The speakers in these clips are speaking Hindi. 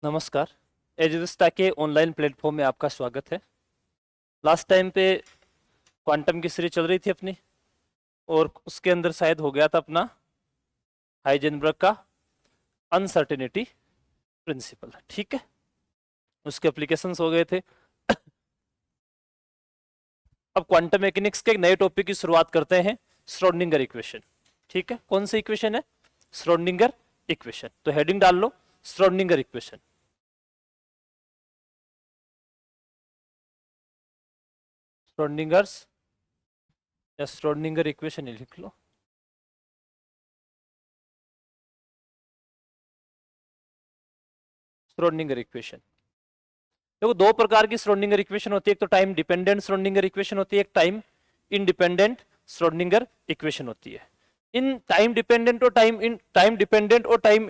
नमस्कार। एजुविस्टा के ऑनलाइन प्लेटफॉर्म में आपका स्वागत है। लास्ट टाइम पे क्वांटम की सीरीज चल रही थी अपनी, और उसके अंदर शायद हो गया था अपना हाइजेनबर्ग का अनसर्टेनिटी प्रिंसिपल। ठीक है, उसके एप्लीकेशंस हो गए थे। अब क्वांटम मैकेनिक्स के एक नए टॉपिक की शुरुआत करते हैं, श्रोडिंगर इक्वेशन। ठीक है, कौन सी इक्वेशन है? Schrodinger equation. तो हेडिंग डाल लो, श्रोडिंगर इक्वेशन। श्रोडिंगर्स या श्रोडिंगर इक्वेशन ही लिख लो। श्रोडिंगर इक्वेशन देखो, दो प्रकार की श्रोडिंगर इक्वेशन होती है। एक तो टाइम डिपेंडेंट श्रोडिंगर इक्वेशन होती है, एक टाइम इंडिपेंडेंट श्रोडिंगर इक्वेशन होती है। इन टाइम डिपेंडेंट और टाइम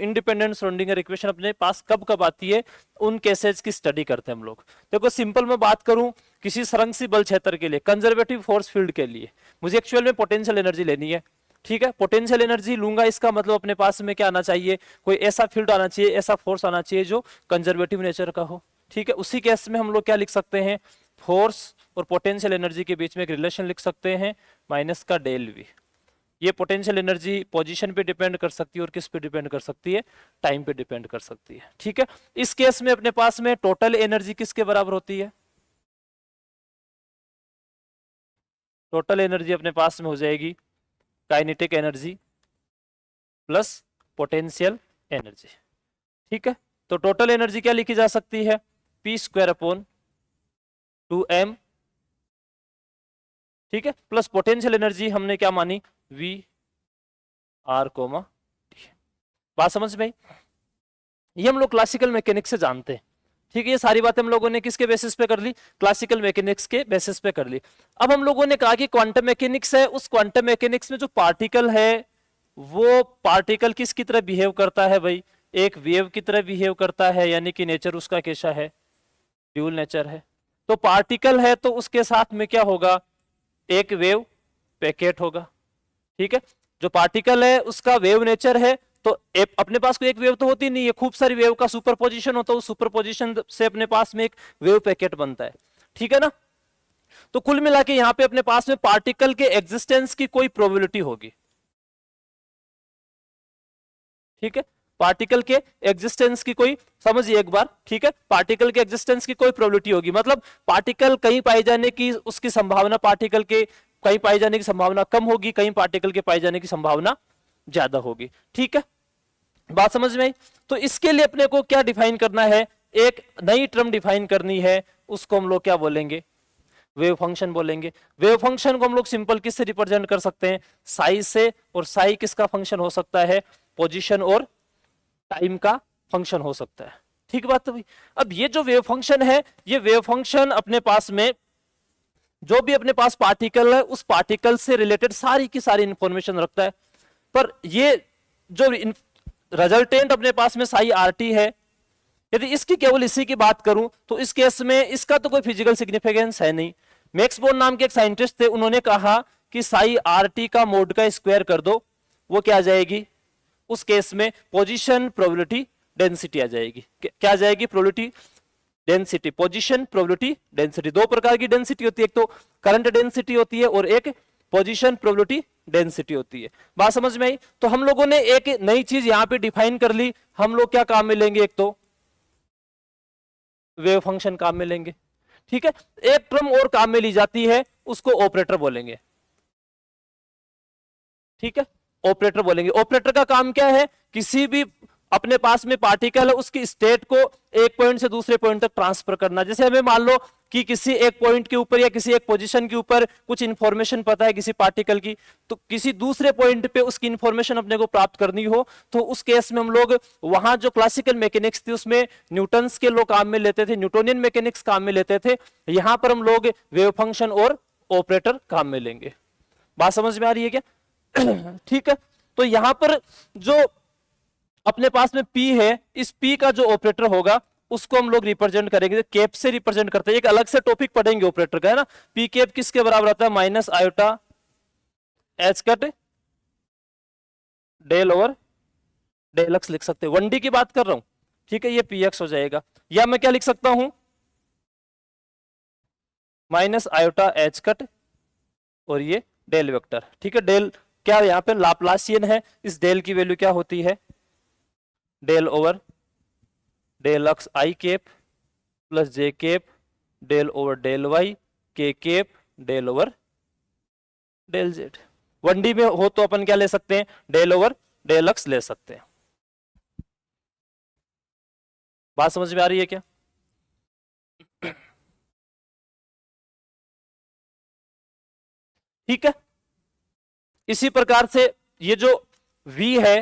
इंडिपेंडेंट श्रोडिंगर इक्वेशन अपने पास कब कब आती है, उन केसेस की स्टडी करते हैं हम लोग। देखो सिंपल मैं बात करूं, किसी संरक्षित बल क्षेत्र के लिए, कंजर्वेटिव फोर्स फील्ड के लिए मुझे एक्चुअल में पोटेंशियल एनर्जी लेनी है। ठीक है, पोटेंशियल एनर्जी लूंगा, इसका मतलब अपने पास में क्या आना चाहिए? कोई ऐसा फील्ड आना चाहिए, ऐसा फोर्स आना चाहिए जो कंजर्वेटिव नेचर का हो। ठीक है, उसी केस में हम लोग क्या लिख सकते हैं? फोर्स और पोटेंशियल एनर्जी के बीच में एक रिलेशन लिख सकते हैं, माइनस का डेल वी। ये पोटेंशियल एनर्जी पोजीशन पे डिपेंड कर सकती है और किस पे डिपेंड कर सकती है? टाइम पे डिपेंड कर सकती है। ठीक है, इस केस में अपने पास में टोटल एनर्जी किसके बराबर होती है? टोटल एनर्जी अपने पास में हो जाएगी kinetic energy plus potential energy. ठीक है, तो टोटल एनर्जी क्या लिखी जा सकती है? P square upon 2m। ठीक है, प्लस पोटेंशियल एनर्जी हमने क्या मानी? V r comma t. बात समझ में? ये हम लोग क्लासिकल मैकेनिक्स से जानते हैं। ठीक है, ये सारी बातें हम लोगों ने किसके बेसिस पे कर ली? क्लासिकल मैकेनिक्स के बेसिस पे कर ली। अब हम लोगों ने कहा कि क्वांटम मैकेनिक्स है, उस क्वांटम मैकेनिक्स में जो पार्टिकल है वो पार्टिकल किसकी तरह बिहेव करता है भाई? एक वेव की तरह बिहेव करता है, यानी कि नेचर उसका कैसा है? ड्यूल नेचर है। तो पार्टिकल है तो उसके साथ में क्या होगा? एक वेव पैकेट होगा। ठीक है, जो पार्टिकल है उसका वेव नेचर है, तो अपने पास कोई एक वेव तो होती नहीं है, खूब सारी वेव का सुपरपोजिशन होता है, उस सुपरपोजिशन से अपने पास में एक वेव पैकेट बनता है। ठीक है ना? तो कुल मिला के यहां पे अपने पास में पार्टिकल के एग्जिस्टेंस की कोई प्रोबेबिलिटी होगी। ठीक है, पार्टिकल के एग्जिस्टेंस की कोई, समझिए एक बार। ठीक है, पार्टिकल के एग्जिस्टेंस की कोई प्रोबेबिलिटी होगी, मतलब पार्टिकल कहीं पाए जाने की उसकी संभावना, पार्टिकल के कहीं पाए जाने की संभावना कम होगी, कहीं पार्टिकल के पाए जाने की संभावना ज्यादा होगी। ठीक है, बात समझ में आई? तो इसके लिए अपने को क्या डिफाइन करना है? एक नई टर्म डिफाइन करनी है, उसको हम लोग क्या बोलेंगे? वेव फंक्शन बोलेंगे। वेव फंक्शन को हम लोग सिंपल किससे रिप्रेजेंट कर सकते हैं? साई से। और साई किसका फंक्शन हो सकता है? पोजीशन और टाइम का फंक्शन हो सकता है। ठीक बात है भाई। अब ये जो वेव फंक्शन है, ये वेव फंक्शन अपने पास में जो भी अपने पास पार्टिकल है, उस पार्टिकल से रिलेटेड सारी की सारी इंफॉर्मेशन रखता है। पर ये जो रिजल्टेंट अपने पास में साई आर टी है, यदि इसकी केवल इसी की बात करूं तो इस केस में इसका तो कोई फिजिकल सिग्निफिकेंस है नहीं। मैक्स बोर्न नाम के एक साइंटिस्ट थे, उन्होंने कहा कि साई आर टी का मोड का स्क्वायर कर दो, वो क्या आ जाएगी? उस केस में पोजीशन प्रोबेबिलिटी डेंसिटी आ जाएगी। क्या आ जाएगी? Probability density, position probability density. दो प्रकार की डेंसिटी होती है, एक तो करंट डेंसिटी होती है और एक पोजीशन प्रोबेबिलिटी डेंसिटी होती है। बात समझ में आई? तो हम लोगों ने एक नई चीज यहां पे डिफाइन कर ली। हम लोग क्या काम में लेंगे? एक तो वेव फंक्शन काम में लेंगे। ठीक है, एक टर्म और काम में ली जाती है, उसको ऑपरेटर बोलेंगे। ठीक है, ऑपरेटर बोलेंगे। ऑपरेटर का काम क्या है? किसी भी अपने पास में पार्टिकल है, उसकी स्टेट को एक पॉइंट से दूसरे पॉइंट तक ट्रांसफर करना। जैसे हमें मान लो कि किसी एक पॉइंट के ऊपर या किसी एक पोजीशन के ऊपर कुछ इंफॉर्मेशन पता है किसी पार्टिकल की, तो किसी दूसरे पॉइंट पे उसकी इंफॉर्मेशन अपने को प्राप्त करनी हो, तो उस केस में हम लोग वहां जो क्लासिकल मैकेनिक्स थी उसमें न्यूटन्स के लोग काम में लेते थे, न्यूटोनियन मैकेनिक्स काम में लेते थे। यहां पर हम लोग वेव फंक्शन और ऑपरेटर काम में लेंगे। बात समझ में आ रही है क्या? ठीक है, तो यहां पर जो अपने पास में P है, इस P का जो ऑपरेटर होगा उसको हम लोग रिप्रेजेंट करेंगे, कैप से रिप्रेजेंट करते हैं। एक अलग से टॉपिक पढ़ेंगे ऑपरेटर का, है ना। P कैप किसके बराबर आता है? Minus iota h cut del over del x लिख सकते हैं। 1D की बात कर रहा हूं, ठीक है, ये पी एक्स हो जाएगा। या मैं क्या लिख सकता हूं, माइनस आयोटा एच कट और ये डेल वेक्टर। ठीक है, डेल क्या यहाँ पे लाप्लासियन है, इस डेल की वैल्यू क्या होती है, del over del x i cap plus j cap del over del y k cap del over del z. 1D में हो तो अपन क्या ले सकते हैं, डेल ओवर डेल एक्स ले सकते हैं। बात समझ में आ रही है क्या? ठीक है, इसी प्रकार से ये जो v है,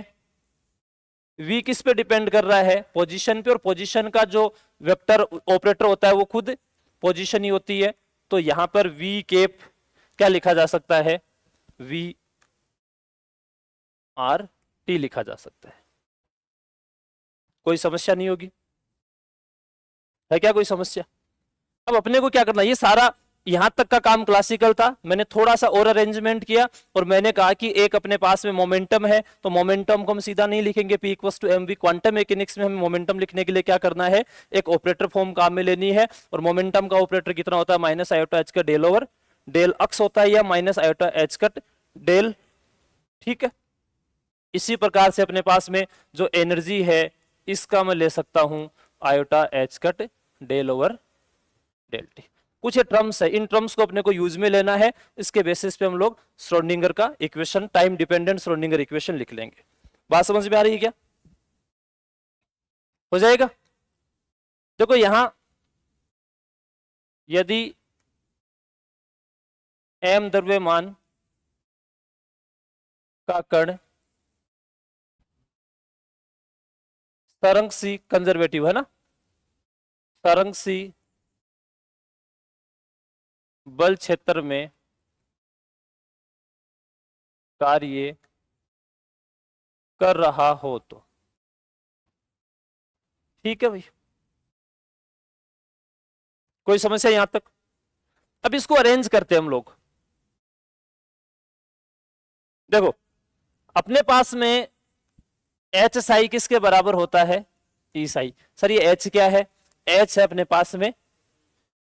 v किस पे डिपेंड कर रहा है, पोजीशन पे, और पोजीशन का जो वेक्टर ऑपरेटर होता है वो खुद पोजीशन ही होती है। तो यहां पर v केप क्या लिखा जा सकता है, v आर टी लिखा जा सकता है। कोई समस्या नहीं होगी, है क्या कोई समस्या? अब अपने को क्या करना, ये सारा यहां तक का काम क्लासिकल था, मैंने थोड़ा सा और अरेंजमेंट किया और मैंने कहा कि एक अपने पास में मोमेंटम है, तो मोमेंटम को हम सीधा नहीं लिखेंगे P equals to m v. Quantum mechanics में हमें मोमेंटम लिखने के लिए क्या करना है, एक ऑपरेटर फॉर्म काम में लेनी है, और मोमेंटम का ऑपरेटर कितना होता है, माइनस आयोटा एच का डेल ओवर डेल एक्स होता है, या minus iota h cut del. ठीक है, इसी प्रकार से अपने पास में जो एनर्जी है इसका मैं ले सकता हूं iota h cut del over del t. कुछ ये टर्म्स है, इन टर्म्स को अपने को यूज में लेना है, इसके बेसिस पे हम लोग श्रोडिंगर का equation, time dependent Schrodinger equation लिख लेंगे। बात समझ में आ रही है क्या? हो जाएगा। देखो यहां यदि m द्रव्यमान का कण तरंग सी कंजर्वेटिव है ना, तरंग सी बल क्षेत्र में कार्य कर रहा हो तो, ठीक है भाई, कोई समस्या यहां तक? अब इसको अरेंज करते हैं हम लोग। देखो अपने पास में एच साई किसके बराबर होता है, ई साई। सर ये एच क्या है, एच है अपने पास में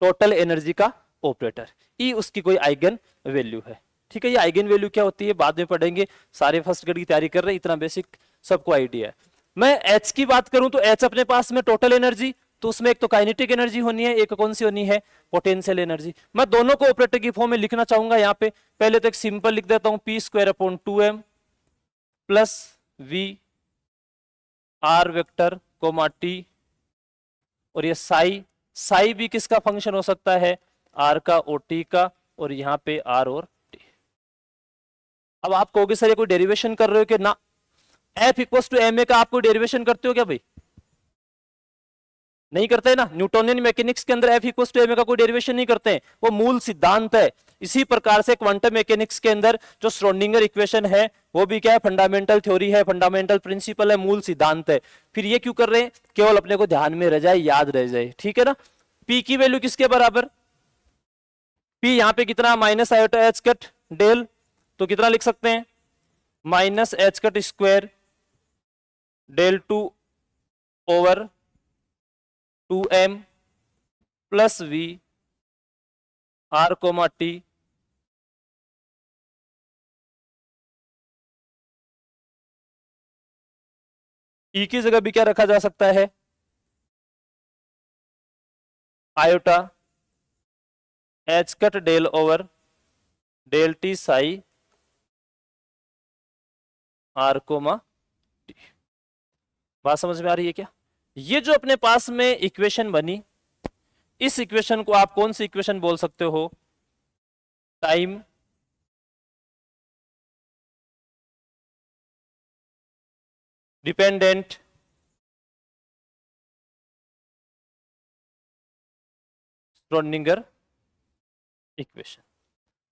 टोटल एनर्जी का ऑपरेटर, ई उसकी कोई आइगन वैल्यू है। ठीक है, ये आइगन वैल्यू क्या होती है बाद में पढ़ेंगे, सारे फर्स्ट ग्रेड की तैयारी कर रहे हैं, इतना बेसिक सबको आइडिया है। मैं एच की बात करूं तो एच अपने पास में टोटल एनर्जी, तो उसमें एक तो काइनेटिक एनर्जी होनी है, एक कौन सी होनी है, पोटेंशियल एनर्जी। मैं दोनों को ऑपरेटर की फॉर्म में लिखना चाहूंगा यहाँ पे। पहले तो एक सिंपल लिख देता हूं, p square upon 2m plus v r vector comma t, और ये साई, साई भी किसका फंक्शन हो सकता है, आर का और टी का, और यहां पे आर और टी। अब आप कहोगे सर ये कोई डेरिवेशन कर रहे हो कि ना, f equal to m a का आप कोई डेरिवेशन करते हो क्या भाई? नहीं करते ना, न्यूटोनियन मैकेनिक्स के अंदर f equal to m a का कोई डेरिवेशन नहीं करते हैं, वो मूल सिद्धांत है। इसी प्रकार से क्वांटम मैकेनिक्स के अंदर जो श्रोडिंगर इक्वेशन है वो भी क्या है, फंडामेंटल थ्योरी है, फंडामेंटल प्रिंसिपल है, मूल सिद्धांत है। फिर ये क्यों कर रहे हैं, केवल अपने को ध्यान में रह जाए, याद रह जाए, ठीक है ना। पी की वैल्यू किसके बराबर, पी यहां पे कितना, minus iota h cut del, तो कितना लिख सकते हैं, minus h cut square del two over 2m plus v r comma t, e की जगह भी क्या रखा जा सकता है, iota h cut del over del t psi r comma t. बात समझ में आ रही है क्या? ये जो अपने पास में इक्वेशन बनी, इस इक्वेशन को आप कौन सी इक्वेशन बोल सकते हो, टाइम डिपेंडेंट श्रोडिंगर इक्वेशन।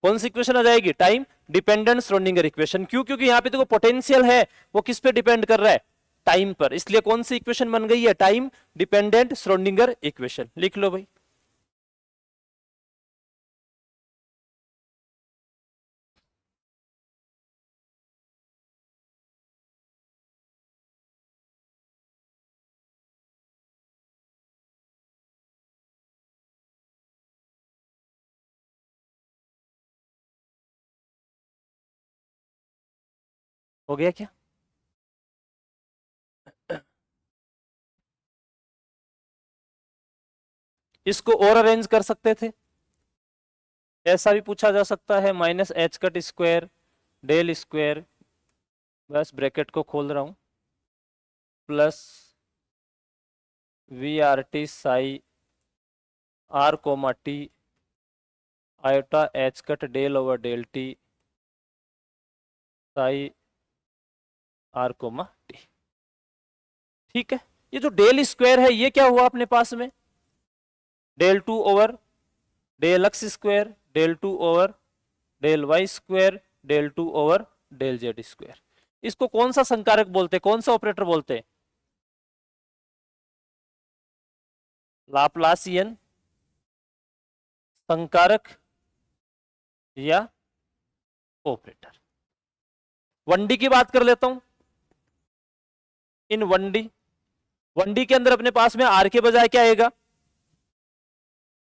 कौन सी इक्वेशन आ जाएगी, टाइम डिपेंडेंट श्रोडिंगर इक्वेशन। क्यों, क्योंकि यहां पे देखो पोटेंशियल है वो किस पे डिपेंड कर रहा है, टाइम पर, इसलिए कौन सी इक्वेशन बन गई है, टाइम डिपेंडेंट श्रोडिंगर इक्वेशन। लिख लो भाई। हो गया क्या? इसको और अरेंज कर सकते थे, ऐसा भी पूछा जा सकता है, minus h cut square del square, बस ब्रैकेट को खोल रहा हूं, plus v r t psi r comma t iota h cut del over del t psi r comma t. ठीक है, ये जो डेल स्क्वायर है ये क्या हुआ अपने पास में, del two over del x square del two over del y square del two over del z square. इसको कौन सा संकारक बोलते हैं, कौन सा ऑपरेटर बोलते हैं? लाप्लासियन संकारक या ऑपरेटर। वनडी की बात कर लेता हूं, इन वनडी, वनडी के अंदर अपने पास में आर के बजाय क्या आएगा,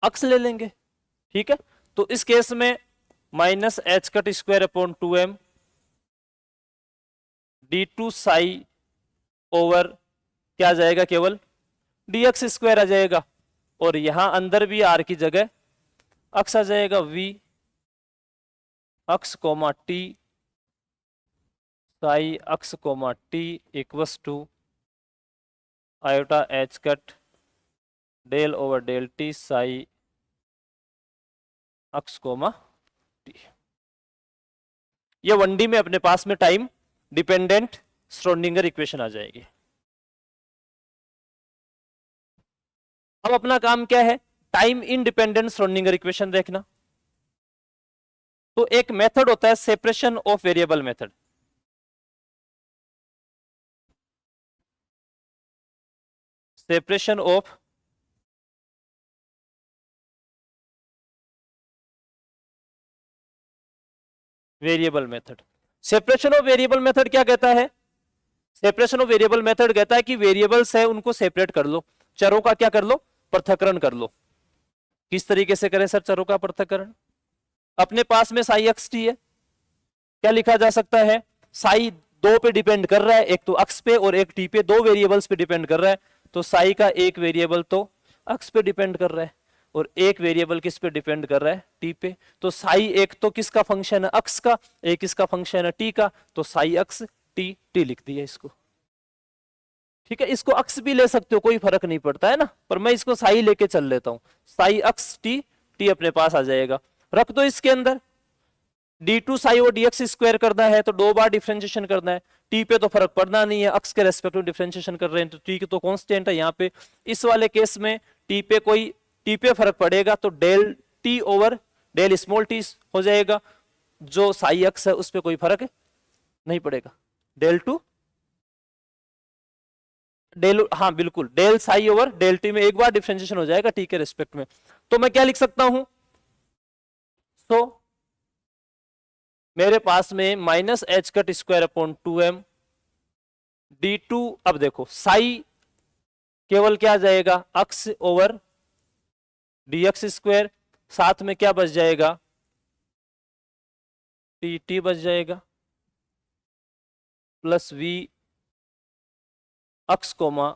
अक्स ले लेंगे। ठीक है, तो इस केस में minus h cut square upon 2m d two psi over क्या आ जाएगा, केवल dx स्क्वायर आ जाएगा, और यहां अंदर भी आर की जगह अक्स आ जाएगा, v x comma t psi x comma t equals to iota h cut del over del t psi x comma t. ये 1D में अपने पास में टाइम डिपेंडेंट श्रोडिंगर इक्वेशन आ जाएगी। अब अपना काम क्या है, टाइम इंडिपेंडेंट श्रोडिंगर इक्वेशन देखना। तो एक मेथड होता है separation of variable method. Separation of variable method. Separation of variable method क्या कहता है, सेपरेशन ऑफ वेरिएबल मेथड कहता है कि वेरिएबल्स है उनको सेपरेट कर लो, चरों का क्या कर लो, पृथक्करण कर लो। किस तरीके से करें सर चरों का पृथक्करण? अपने पास में साई एक्स टी है, क्या लिखा जा सकता है, साई दो पे डिपेंड कर रहा है, एक तो अक्स पे और एक टी पे, दो वेरिएबल्स पे डिपेंड कर रहा है। तो साई का एक वेरिएबल तो अक्स पे डिपेंड कर रहा है और एक वेरिएबल किस पे डिपेंड कर रहा है, टी पे। तो साई एक तो किसका फंक्शन है, अक्स का, एक इसका फंक्शन है टी का, तो साई अक्स टी, टी लिख दिया इसको। ठीक है, इसको अक्स भी ले सकते हो, कोई फर्क नहीं पड़ता है ना, पर मैं इसको साई लेके चल लेता हूं, साई अक्स टी, टी अपने पास आ जाएगा। रख दो इसके अंदर, डी टू साई और dx स्क्वायर करना है तो दो बार डिफरेंशिएशन करना है, टी पे तो फर्क पड़ना नहीं है, अक्स के रेस्पेक्टिव डिफरेंशिएशन कर रहे हैं तो टी तो कांस्टेंट है यहाँ पे। इस वाले केस में टी पे फर्क पड़ेगा तो del t over del small t हो जाएगा, जो साई अक्स है उस पर कोई फर्क नहीं पड़ेगा, डेल टू डेल, हाँ बिल्कुल, del psi over del t में एक बार डिफरेंशिएशन हो जाएगा टी के रेस्पेक्ट में। तो मैं क्या लिख सकता हूं, तो मेरे पास में minus h cut square upon 2m d two, अब देखो साई केवल क्या आ जाएगा, अक्स ओवर dx स्क्वायर, साथ में क्या बच जाएगा, टी टी बच जाएगा, प्लस v अक्स कोमा,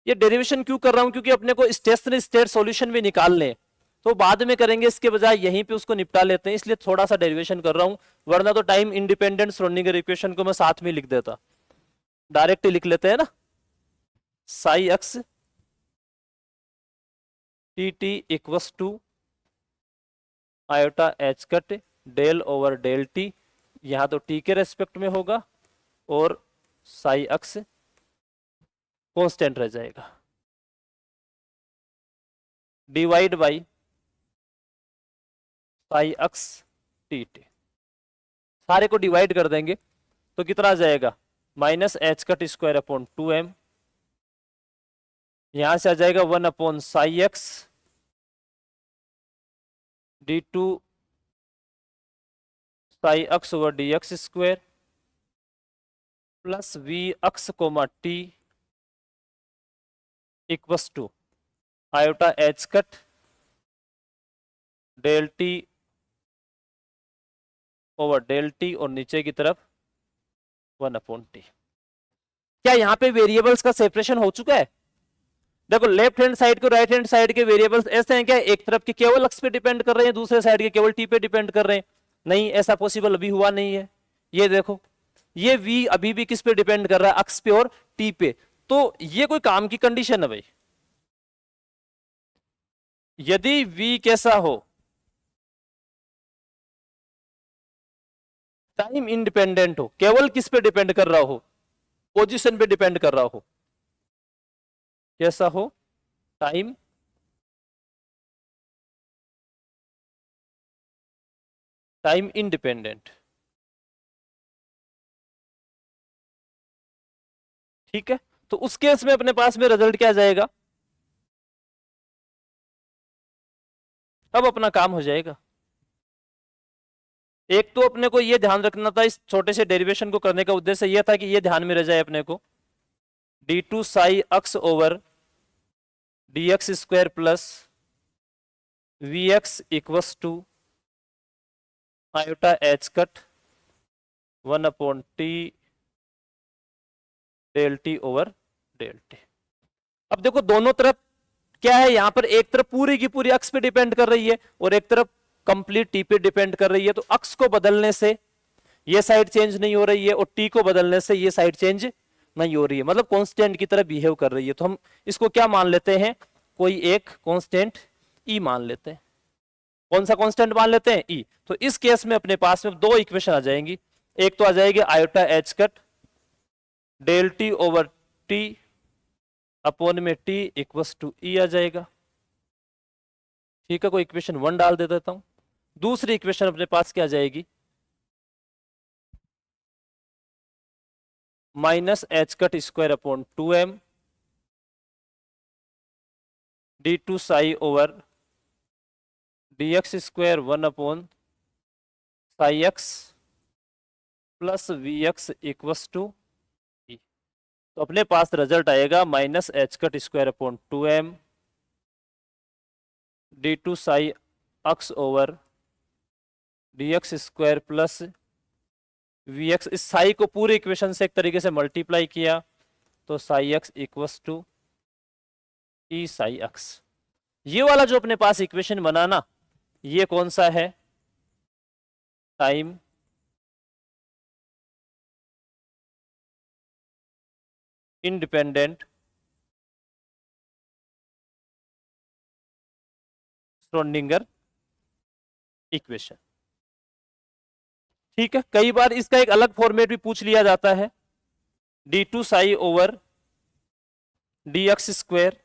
ये डेरिवेशन क्यों कर रहा हूं, क्योंकि अपने को स्टेशनरी स्टेट सॉल्यूशन भी निकालने हैं, तो बाद में करेंगे, इसके बजाय यहीं पे उसको निपटा लेते हैं, इसलिए थोड़ा सा डेरिवेशन कर रहा हूं, वरना तो टाइम इंडिपेंडेंट श्रोडिंगर इक्वेशन को मैं साथ में लिख देता, डायरेक्ट लिख लेते हैं ना, psi x t t equals to iota h cut del over del t, यहां तो टी के रेस्पेक्ट में होगा और साई एक्स कांस्टेंट रह जाएगा, divide by psi x t t, सारे को डिवाइड कर देंगे तो कितना आ जाएगा, minus h cut square upon 2m, यहां से आ जाएगा 1 upon psi x d two psi x over d x square plus we x comma t equals to iota h cut del t over del t और नीचे की तरफ 1/t। क्या यहाँ पे वेरिएबल्स का सेपरेशन हो चुका है? देखो लेफ्ट हैंड साइड को राइट हैंड साइड के वेरिएबल्स ऐसे हैं क्या, एक तरफ के केवल x पे डिपेंड कर रहे हैं, दूसरे साइड के केवल t पे डिपेंड कर रहे हैं? नहीं, ऐसा पॉसिबल अभी हुआ नहीं है। ये देखो, ये v अभी भी किस पे डिपेंड कर रहा है, x पे और t पे। तो ये कोई काम की कंडीशन है भाई। यदि v कैसा हो, टाइम इंडिपेंडेंट हो, केवल किस पे डिपेंड कर रहा हो, पोजीशन पे डिपेंड कर रहा हो, कैसा हो, टाइम इंडिपेंडेंट। ठीक है, तो उस केस में अपने पास में रिजल्ट क्या जाएगा, अब अपना काम हो जाएगा। एक तो अपने को यह ध्यान रखना था, इस छोटे से डेरिवेशन को करने का उद्देश्य यह था कि यह ध्यान में रह जाए अपने को, d2 psi x over dx square plus vx equals to iota h cut 1/t del t over del t. अब देखो दोनों तरफ क्या है, यहां पर एक तरफ पूरी की पूरी अक्स पे डिपेंड कर रही है और एक तरफ कंप्लीट टी पे डिपेंड कर रही है। तो अक्स को बदलने से ये साइड चेंज नहीं हो रही है और टी को बदलने से ये साइड चेंज नहीं हो रही है, मतलब कांस्टेंट की तरह बिहेव कर रही है। तो हम इसको क्या मान लेते हैं, कोई एक कांस्टेंट ई मान लेते हैं। कौन सा कांस्टेंट मान लेते हैं, ई। तो इस केस में अपने पास में दो इक्वेशन आ जाएंगी, एक तो आ जाएगी iota h cut del t over t upon में टी इक्वस टू ई आ जाएगा। ठीक है, कोई इक्वेशन 1 डाल दे देता हूं। दूसरी इक्वेशन अपने पास क्या आ जाएगी, minus h cut square upon 2m d2 psi over dx square 1/साई x plus vx equals to e। तो अपने पास रिजल्ट आएगा minus h cut square upon 2m d2 psi x over dx square plus vx। इस साई को पूरे इक्वेशन से एक तरीके से मल्टीप्लाई किया तो psi x equals to E psi x। ये वाला जो अपने पास इक्वेशन बना ना, ये कौन सा है, टाइम इंडिपेंडेंट श्रोडिंगर इक्वेशन। ठीक है, कई बार इसका एक अलग फॉर्मेट भी पूछ लिया जाता है, d2 psi over dx square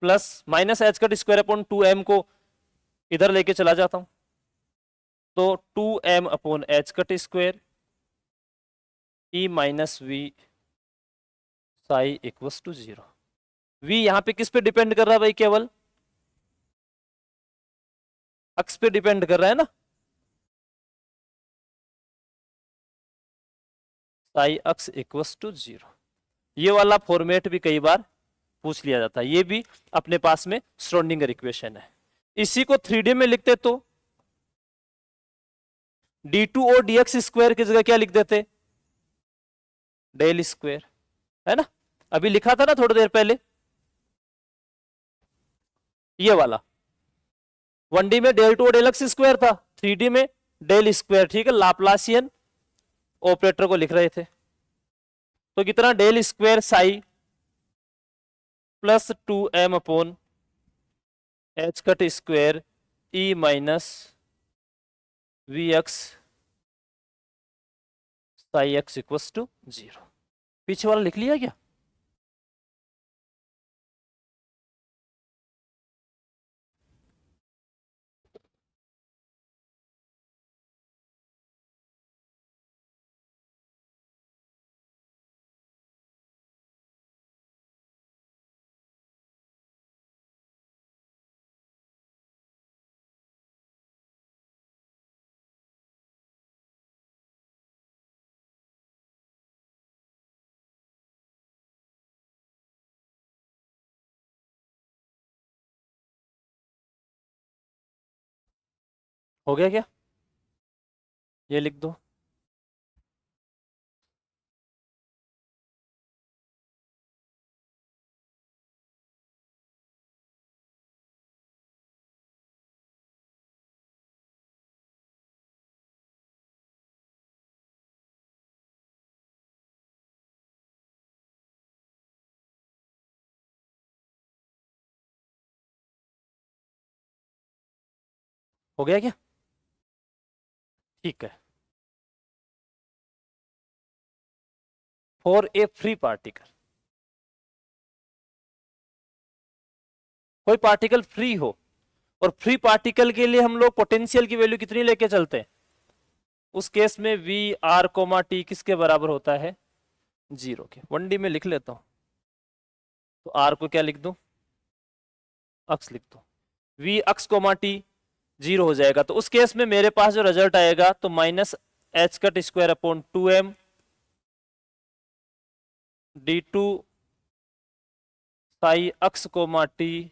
plus minus h cut square upon 2m को इधर लेके चला जाता हूं तो 2m upon h cut square e minus v psi equals to 0। v यहां पे किस पे डिपेंड कर रहा है भाई, केवल अक्स पे डिपेंड कर रहा है ना, साई अक्स इक्वस टू 0। ये वाला फॉर्मेट भी कई बार पूछ लिया जाता है, ये भी अपने पास में श्रोडिंगर इक्वेशन है। इसी को 3D में लिखते तो d2 और dx स्क्वायर की जगह क्या लिख देते, डेल स्क्वायर, है ना। अभी लिखा था ना थोड़ी देर पहले, ये वाला 1D में डेल टू और डेल एक्स स्क्वायर था, 3D में डेल स्क्वायर। ठीक है, लाप्लासियन ऑपरेटर को लिख रहे थे, तो कितना del square psi plus 2m upon h cut square e minus v x psi x equals to 0। पीछे वाला लिख लिया क्या, हो गया क्या, ये लिख दो। हो गया क्या? ठीक है। फॉर ए फ्री पार्टिकल, कोई पार्टिकल फ्री हो, और फ्री पार्टिकल के लिए हम लोग पोटेंशियल की वैल्यू कितनी लेके चलते हैं? उस केस में वी आर कोमा टी किसके बराबर होता है? 0 के। 1D में लिख लेता हूं, तो आर को क्या लिख दूं? अक्स लिख दूं। वी अक्स कोमा टी 0 हो जाएगा, तो उस केस में मेरे पास जो रिजल्ट आएगा तो minus h cut square upon 2m d2 psi x comma t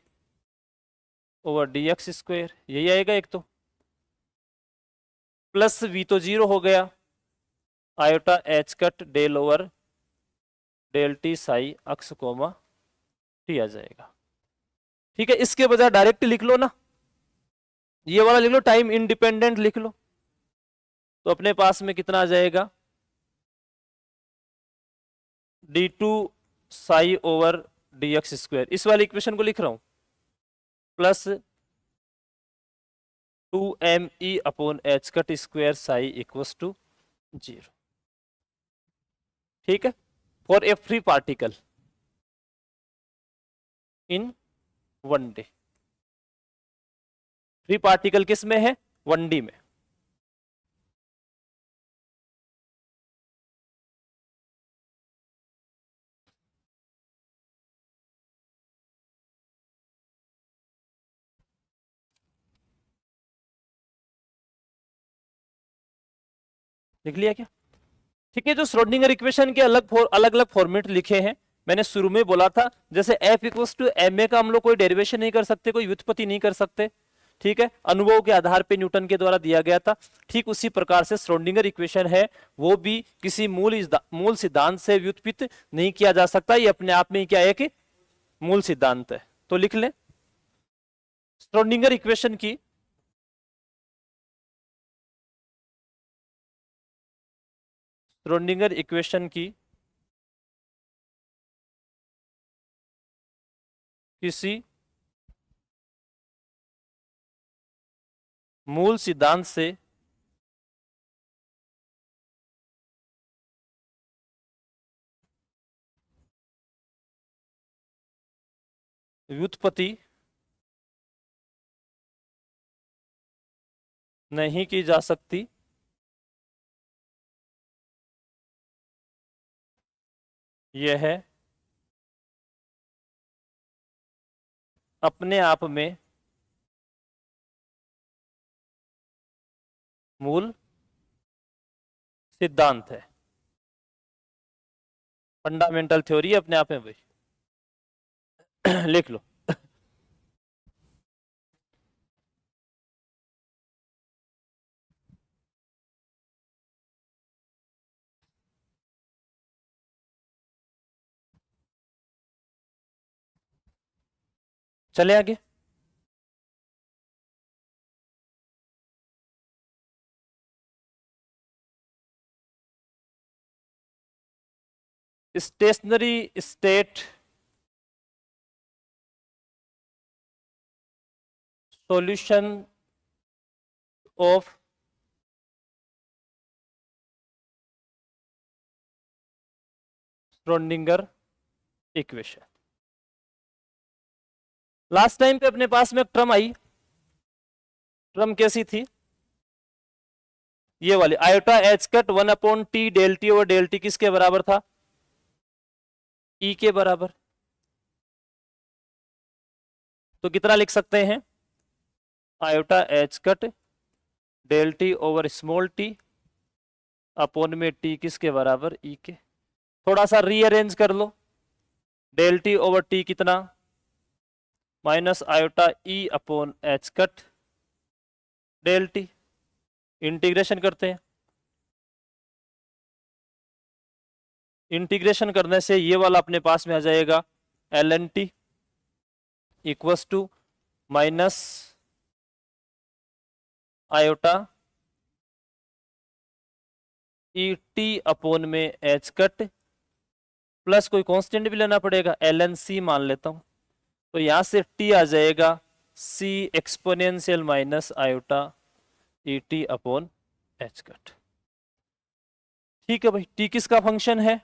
over d x square, यही आएगा एक तो, प्लस वी तो 0 हो गया, iota h cut del over del t psi x comma t आ जाएगा। ठीक है, इसके बजाय डायरेक्ट लिख लो ना, ये वाला लिख लो, टाइम इंडिपेंडेंट लिख लो, तो अपने पास में कितना आ जाएगा? d2 psi over d x square, इस वाले इक्वेशन को लिख रहा हूं, plus 2me upon h cut square psi equals to 0। ठीक है, for a free particle in 1D। Free particle किस में है? 1D में। लिख लिया क्या? ठीक है, जो श्रोडिंगर इक्वेशन के अलग अलग फॉर्मेट लिखे हैं, मैंने शुरू में बोला था, जैसे f equals to m a का हम लोग कोई डेरिवेशन नहीं कर सकते, कोई व्युत्पत्ति नहीं कर सकते, ठीक है, अनुभव के आधार पे न्यूटन के द्वारा दिया गया था। ठीक उसी प्रकार से श्रोडिंगर इक्वेशन है, वो भी किसी मूल सिद्धांत से व्युत्पत्त नहीं किया जा सकता, ये अपने आप में क्या है कि मूल सिद्धांत है। तो लिख लें श्रोडिंगर इक्वेशन की श्रोडिंगर इक्वेशन की किसी मूल सिद्धांत से व्युत्पत्ति नहीं की जा सकती, यह है अपने आप में मूल सिद्धांत है, फंडामेंटल थ्योरी अपने आप में भाई। लिख लो। चले आगे। Stationery state solution of Schrodinger equation. Last time पे अपने पास में एक टर्म आई, टर्म कैसी थी? ये वाली, iota h cut 1 upon t del t over del t किसके बराबर था? ई के बराबर। तो कितना लिख सकते हैं? Iota h cut del t over small t upon में टी किसके बराबर? ई के। थोड़ा सा रीअरेंज कर लो, डेल टी ओवर टी कितना? Minus iota e upon h cut del t. Integration करते हैं, इंटीग्रेशन करने से ये वाला अपने पास में आ जाएगा l n t equals to minus iota e t upon में एच कट प्लस कोई कांस्टेंट भी लेना पड़ेगा, एल एन सी मान लेता हूं, तो यहां से टी आ जाएगा c exponential minus iota e t upon h cut. ठीक है भाई, टी किसका फंक्शन है?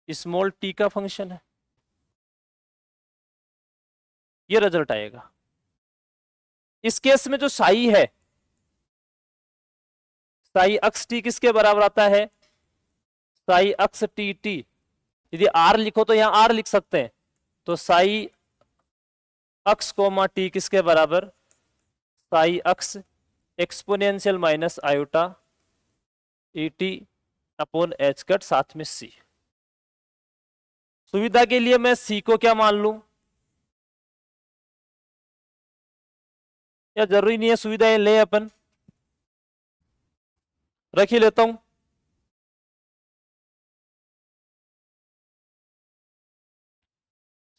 स्मॉल टी का फंक्शन है। ये रिजल्ट आएगा। इस केस में जो साई है, साई अक्स टी किसके बराबर आता है? Sai x T T. यदि आर लिखो तो यहां आर लिख सकते हैं, तो साई अक्स कोमा टी किसके बराबर? Psi x exponential minus iota e t upon h cut साथ में सी। सुविधा के लिए मैं सी को क्या मान लूं, या जरूरी नहीं है सुविधाएं ले अपन, रख ही लेता हूं।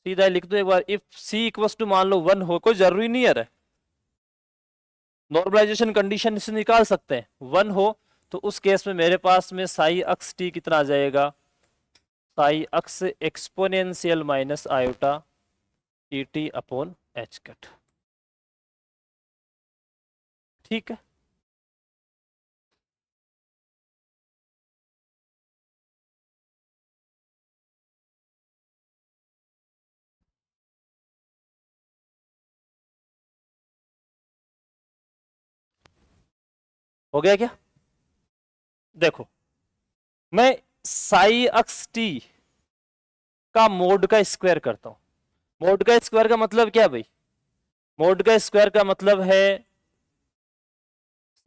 सीधा लिख दो एक बार, इफ सी इक्वल्स टू मान लो 1 हो, कोई जरूरी नहीं है, नॉर्मलाइजेशन कंडीशन से निकाल सकते हैं। 1 हो तो उस केस में मेरे पास में साई अक्स टी कितना आ जाएगा? Psi x exponential minus iota e t upon h cut. ठीक है, हो गया क्या? देखो, मैं साई अक्स टी का मोड का स्क्वायर करता हूं। मोड का स्क्वायर का मतलब क्या भाई? मोड का स्क्वायर का मतलब है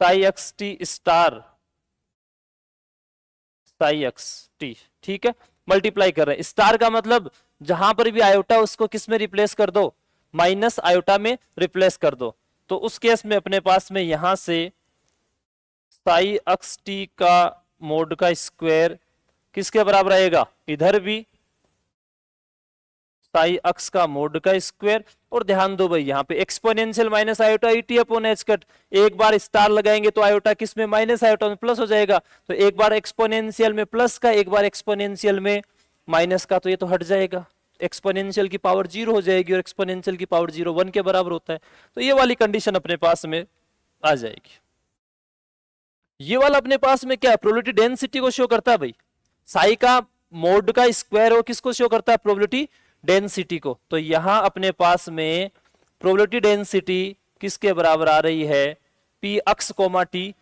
Sai x T star Sai x T. ठीक है, मल्टीप्लाई कर रहे हैं। स्टार का मतलब जहां पर भी आयोटा उसको किस में रिप्लेस कर दो? माइनस आयोटा में रिप्लेस कर दो। तो उस केस में अपने पास में यहां से साई एक्स टी का मोड का स्क्वायर किसके बराबर आएगा? इधर भी साई अक्स का मोड का स्क्वायर। और ध्यान दो भाई, यहाँ पे exponential minus iota e t upon h cut. एक बार स्टार लगाएंगे तो आयोटा किस में? माइनस आयोटा में प्लस हो जाएगा। तो एक बार एक्सपोनेंशियल में प्लस का, एक बार एक्सपोनेंशियल में माइनस का, तो ये तो हट जाएगा। एक्सपोनेंशियल की पावर 0 हो जाएगी और एक्सपोनेंशियल की पावर 0 1 के बराबर होता है। तो ये वाली कंडीशन अपने पास में आ जाएगी। ये वाला अपने पास में क्या है? प्रोबेबिलिटी डेंसिटी को शो करता है भाई। साई का मोड का स्क्वायर हो किसको शो करता है? प्रोबेबिलिटी डेंसिटी को। तो यहां अपने पास में प्रोबेबिलिटी डेंसिटी किसके बराबर आ रही है? पी अक्स कोमा टी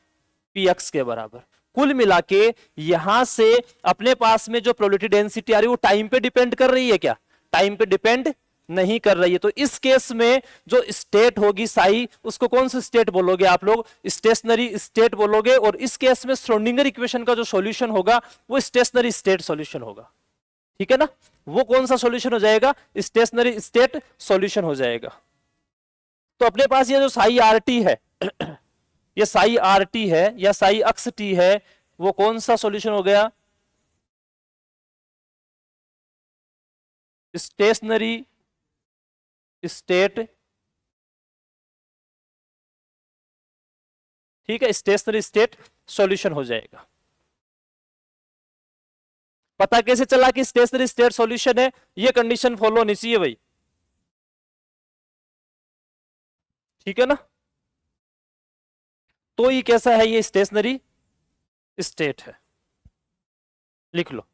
पी अक्स के बराबर। कुल मिला के यहां से अपने पास में जो प्रोबेबिलिटी डेंसिटी आ रही है वो टाइम पे डिपेंड कर रही है क्या? टाइम पे डिपेंड नहीं कर रही है। तो इस केस में जो स्टेट होगी साई, उसको कौन सी स्टेट बोलोगे आप लोग? स्टेशनरी स्टेट बोलोगे। और इस केस में श्रोडिंगर इक्वेशन का जो सॉल्यूशन होगा वो स्टेशनरी स्टेट सॉल्यूशन होगा। ठीक है ना? वो कौन सा सॉल्यूशन हो जाएगा? स्टेशनरी स्टेट सॉल्यूशन हो जाएगा। तो अपने पास ये जो साई आर टी है ये साई आर टी है या साई अक्स टी है, वो कौन सा सॉल्यूशन हो गया? Stationery state. ठीक है, स्टेशनरी स्टेट सॉल्यूशन हो जाएगा। पता कैसे चला कि स्टेशनरी स्टेट सॉल्यूशन है? ये कंडीशन फॉलो होनी चाहिए भाई। ठीक है ना? तो ये कैसा है? ये स्टेशनरी स्टेट है। लिख लो।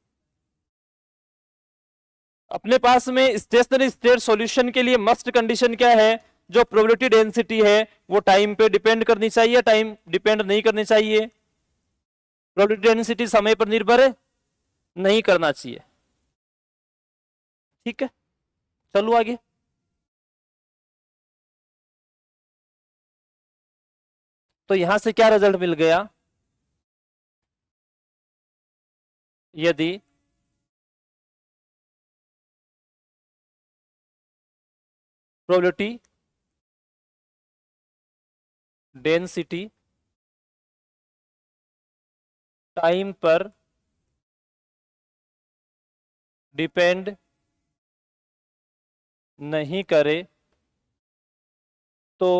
अपने पास में स्टेशनरी स्टेट सॉल्यूशन के लिए मस्ट कंडीशन क्या है? जो प्रोबेबिलिटी डेंसिटी है वो टाइम पे डिपेंड करनी चाहिए, टाइम डिपेंड नहीं करनी चाहिए। प्रोबेबिलिटी डेंसिटी समय पर निर्भर नहीं करना चाहिए। ठीक है, चलो आगे। तो यहां से क्या रिजल्ट मिल गया? यदि प्रोबेबिलिटी डेंसिटी टाइम पर डिपेंड नहीं करे तो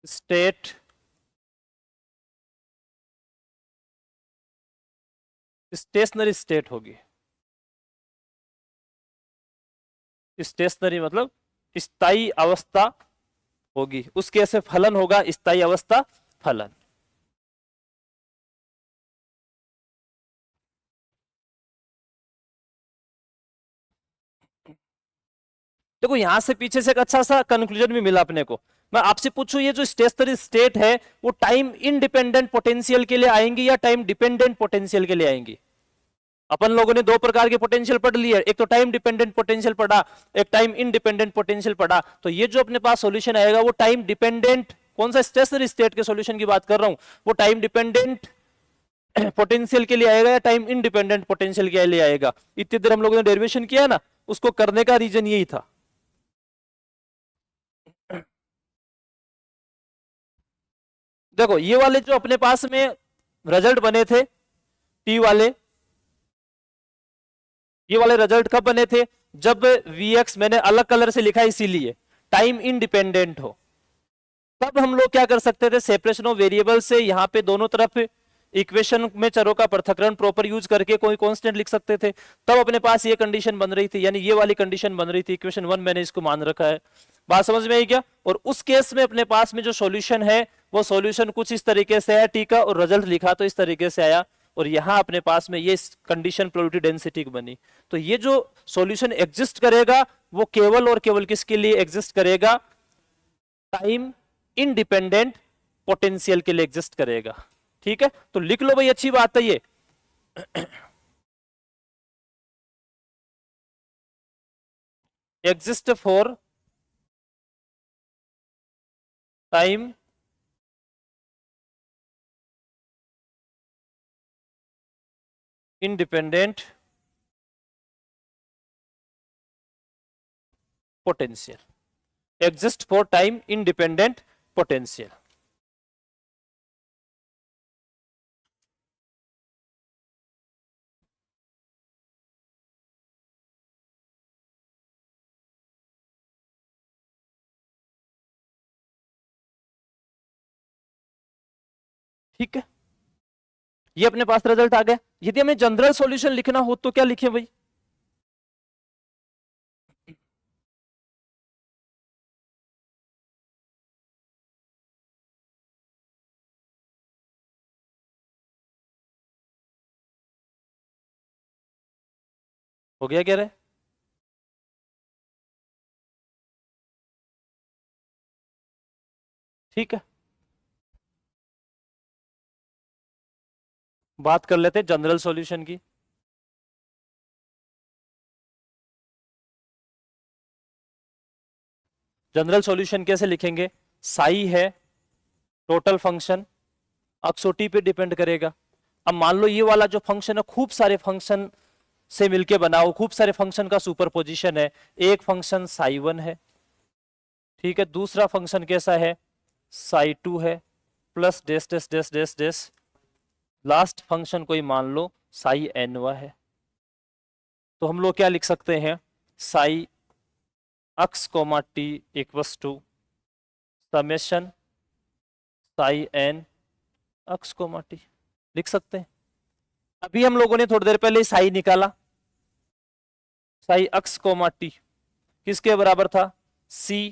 स्टेट स्टेशनरी स्टेट होगी। स्टेशनरी मतलब स्थायी अवस्था होगी, उस केस में फलन होगा स्थायी अवस्था फलन। देखो यहां से पीछे से एक अच्छा सा कंक्लूजन भी मिला अपने को। मैं आपसे पूछूं, ये जो स्टेशनरी स्टेट है वो टाइम इंडिपेंडेंट पोटेंशियल के लिए आएंगी या टाइम डिपेंडेंट पोटेंशियल के लिए आएंगी? अपन लोगों ने दो प्रकार के पोटेंशियल पढ़ लिए, एक तो टाइम डिपेंडेंट पोटेंशियल पढ़ा, एक टाइम इंडिपेंडेंट पोटेंशियल पढ़ा। तो ये जो अपने पास सॉल्यूशन आएगा वो टाइम डिपेंडेंट, कौन सा स्टेशनरी स्टेट के सॉल्यूशन की बात कर रहा हूं, वो टाइम डिपेंडेंट पोटेंशियल के लिए आएगा या टाइम इंडिपेंडेंट पोटेंशियल के लिए आएगा? इतनी देर हम लोगों ने डेरिवेशन किया ना, उसको करने का रीजन यही था। देखो ये वाले जो अपने पास में रिजल्ट बने थे टी वाले, ये वाले रिजल्ट कब बने थे? जब Vx मैंने अलग कलर से लिखा इसीलिए टाइम इंडिपेंडेंट हो। तब हम लोग क्या कर सकते थे, सेपरेशन ऑफ वेरिएबल से यहाँ पे दोनों तरफ इक्वेशन में चरों का पृथक्करण प्रॉपर यूज करके कोई कांस्टेंट लिख सकते थे। तब अपने पास ये कंडीशन बन रही थी, यानी ये वाली कंडीशन बन रही थी, इक्वेशन 1 मैंने इसको मान रखा है। बात समझ में आई क्या? और उस केस में अपने पास में जो सॉल्यूशन है वो सॉल्यूशन कुछ इस तरीके से है टी का, और रिजल्ट लिखा तो इस तरीके से आया, और यहां अपने पास में ये कंडीशन प्रोबेबिलिटी डेंसिटी बनी। तो ये जो सॉल्यूशन एग्जिस्ट करेगा वो केवल और केवल किसके लिए एग्जिस्ट करेगा? टाइम इंडिपेंडेंट पोटेंशियल के लिए एग्जिस्ट करेगा। ठीक है, तो लिख लो भाई, अच्छी बात है ये। Exist for time independent potential, exist for time independent potential. ठीक है, ये अपने पास रिजल्ट आ गया। यदि हमें जनरल सॉल्यूशन लिखना हो तो क्या लिखें भाई? हो गया क्या रे? ठीक है, बात कर लेते हैं जनरल सॉल्यूशन की। जनरल सॉल्यूशन कैसे लिखेंगे? साई है टोटल फंक्शन, अक्सोटी पे डिपेंड करेगा। अब मान लो ये वाला जो फंक्शन है खूब सारे फंक्शन से मिलके बना हो, खूब सारे फंक्शन का सुपरपोजिशन है। एक फंक्शन साई 1 है, ठीक है, दूसरा फंक्शन कैसा है? साई 2 है, प्लस डेस डेस डेस डेस डेस, लास्ट फंक्शन कोई मान लो साई n है। तो हम लोग क्या लिख सकते हैं? Psi x comma t equals to summation psi n x comma t लिख सकते हैं। अभी हम लोगों ने थोड़ी देर पहले साई निकाला, साई x कोमा टी किसके बराबर था? c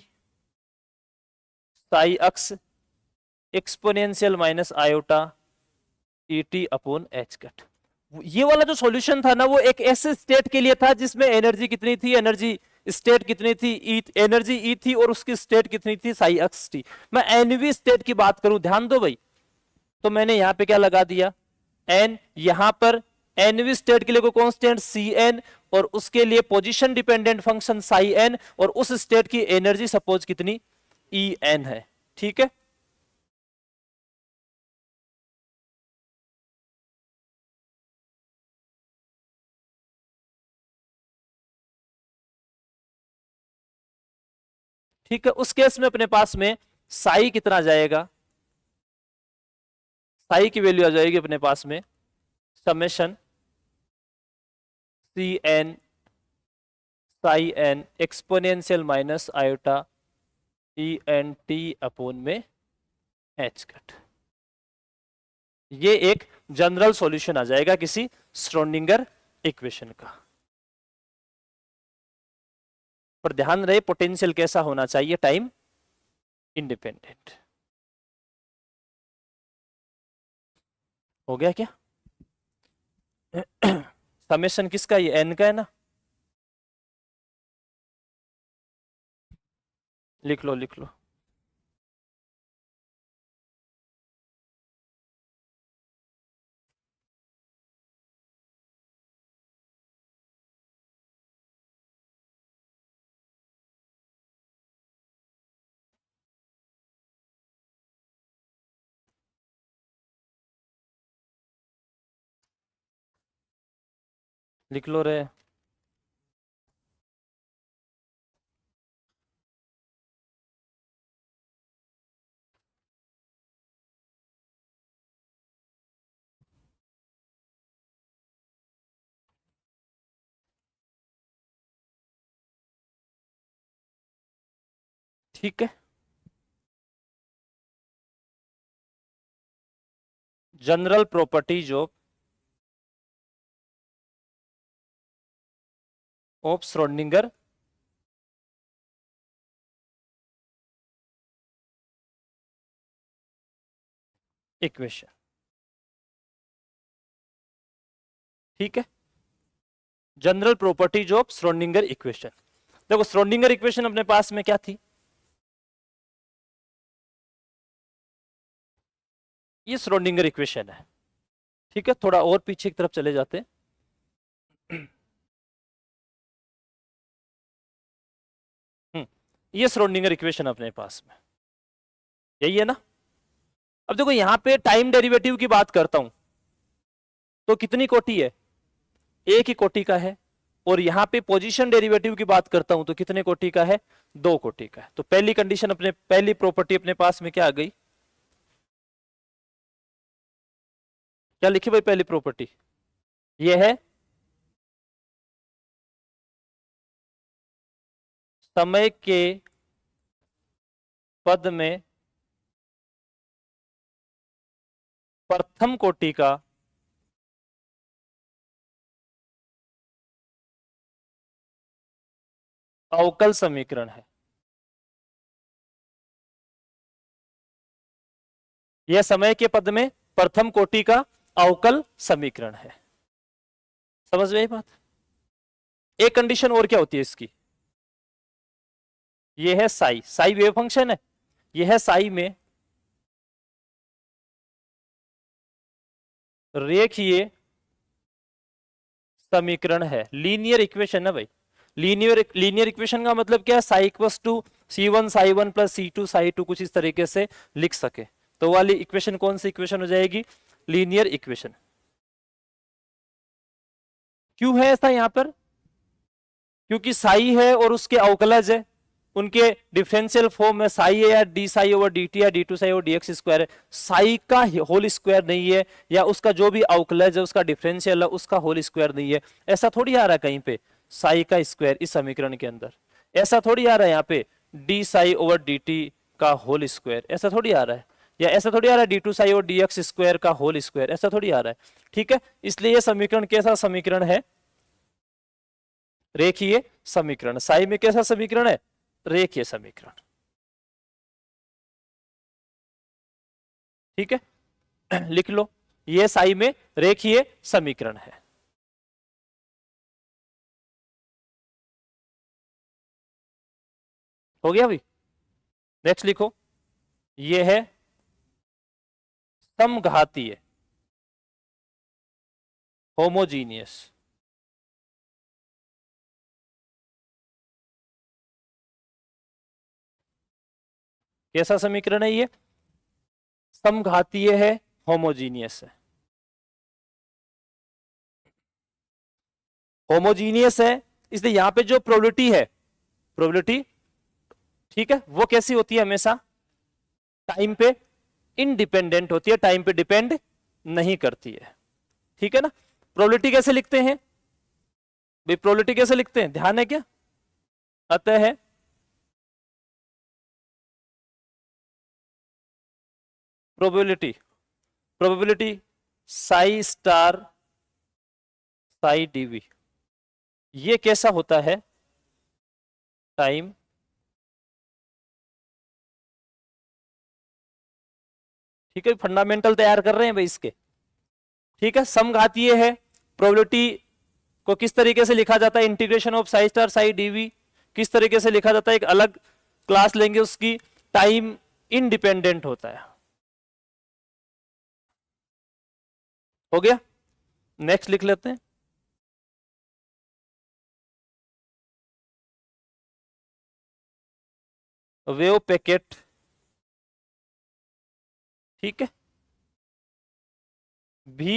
Sai x exponential minus iota e t upon h cut. ये वाला जो सॉल्यूशन था ना वो एक ऐसे स्टेट के लिए था जिसमें एनर्जी कितनी थी, एनर्जी स्टेट कितनी थी, ई एनर्जी ई थी, और उसकी स्टेट कितनी थी? Sai x T. मैं एनवी स्टेट की बात करूं, ध्यान दो भाई, तो मैंने यहां पे क्या लगा दिया? एन। यहां पर एनवी स्टेट के लिए कोई कांस्टेंट सी एन, और उसके लिए position dependent function psi n, और उस स्टेट की एनर्जी सपोज कितनी? ई एन है। ठीक है, ठीक है, उस केस में अपने पास में साई कितना जाएगा? साई की वैल्यू आ जाएगी अपने पास में summation c n psi n exponential minus iota e n t upon में एच कट। ये एक जनरल सॉल्यूशन आ जाएगा किसी श्रोडिंगर इक्वेशन का। पर ध्यान रहे पोटेंशियल कैसा होना चाहिए? Time independent. हो गया क्या? समेशन किसका, ये एन का है ना, लिख लो लिख लो। लिख लो रे। ठीक है, general properties of Schrodinger equation. ठीक है, general properties of Schrodinger equation. देखो श्रोडिंगर इक्वेशन अपने पास में क्या थी, ये श्रोडिंगर इक्वेशन है। ठीक है, थोड़ा और पीछे की तरफ चले जाते हैं। ये श्रोडिंगर इक्वेशन अपने पास में यही है ना। अब देखो यहां पे टाइम डेरिवेटिव की बात करता हूं तो कितनी कोटि है, एक ही कोटि का है। और यहां पे पोजीशन डेरिवेटिव की बात करता हूं तो कितने कोटि का है, दो कोटि का है। तो पहली कंडीशन अपने, पहली प्रॉपर्टी अपने पास में क्या आ गई, क्या लिखी भाई पहली प्रॉपर्टी, ये है समय के पद में प्रथम कोटि का अवकल समीकरण है। यह समय के पद में प्रथम कोटि का अवकल समीकरण है। समझ में आई बात? एक कंडीशन और क्या होती है इसकी, यह है साई, साई वेव फंक्शन है। यह है साई में रेखीय समीकरण है, लीनियर इक्वेशन है भाई। लीनियर इक्वेशन का मतलब क्या है, psi equals to C1 psi 1 plus C2 psi 2, कुछ इस तरीके से लिख सके। तो वाली इक्वेशन कौन सी इक्वेशन हो जाएगी, लीनियर इक्वेशन। क्यों है ऐसा यहां पर, क्योंकि साई है और उसके अवकलज है, उनके डिफरेंशियल फॉर्म में साई है या d psi over d t या d two psi over d x square है। साई का होल स्क्वायर नहीं है, या उसका जो भी अवकलज है उसका डिफरेंशियल है उसका होल स्क्वायर नहीं है। ऐसा थोड़ी आ रहा है कहीं पे साई का स्क्वायर इस समीकरण के अंदर, ऐसा थोड़ी आ रहा है यहाँ पे D psi over d T का होल स्क्वायर, ऐसा थोड़ी आ रहा है। या ऐसा थोड़ी आ रहा है d two psi over d x square का होल स्क्वायर, ऐसा थोड़ी आ रहा है। ठीक है, इसलिए यह समीकरण कैसा समीकरण है, रेखीय समीकरण। साई में कैसा समीकरण है, रेखीय समीकरण। ठीक है, लिख लो, ये साई में रेखीय समीकरण है। हो गया भाई, नेक्स्ट लिखो, ये है समघातीय होमोजीनियस कैसा समीकरण है, ये समघातीय है, होमोजीनियस है। होमोजीनियस है इसलिए यहां पे जो प्रोबेबिलिटी है, प्रोबेबिलिटी, ठीक है, वो कैसी होती है, हमेशा टाइम पे इंडिपेंडेंट होती है, टाइम पे डिपेंड नहीं करती है। ठीक है ना। प्रोबेबिलिटी कैसे लिखते हैं भाई, प्रोबेबिलिटी कैसे लिखते हैं, ध्यान है क्या, अतः है probability, probability psi star psi d v, ये कैसा होता है, टाइम ठीक है, फंडामेंटल तैयार कर रहे हैं भाई इसके। ठीक है, समघातीय है, प्रोबेबिलिटी को किस तरीके से लिखा जाता है, integration of psi star psi d v किस तरीके से लिखा जाता है, एक अलग क्लास लेंगे उसकी। टाइम इंडिपेंडेंट होता है। हो गया, नेक्स्ट लिख लेते हैं। वेव पैकेट, ठीक है, भी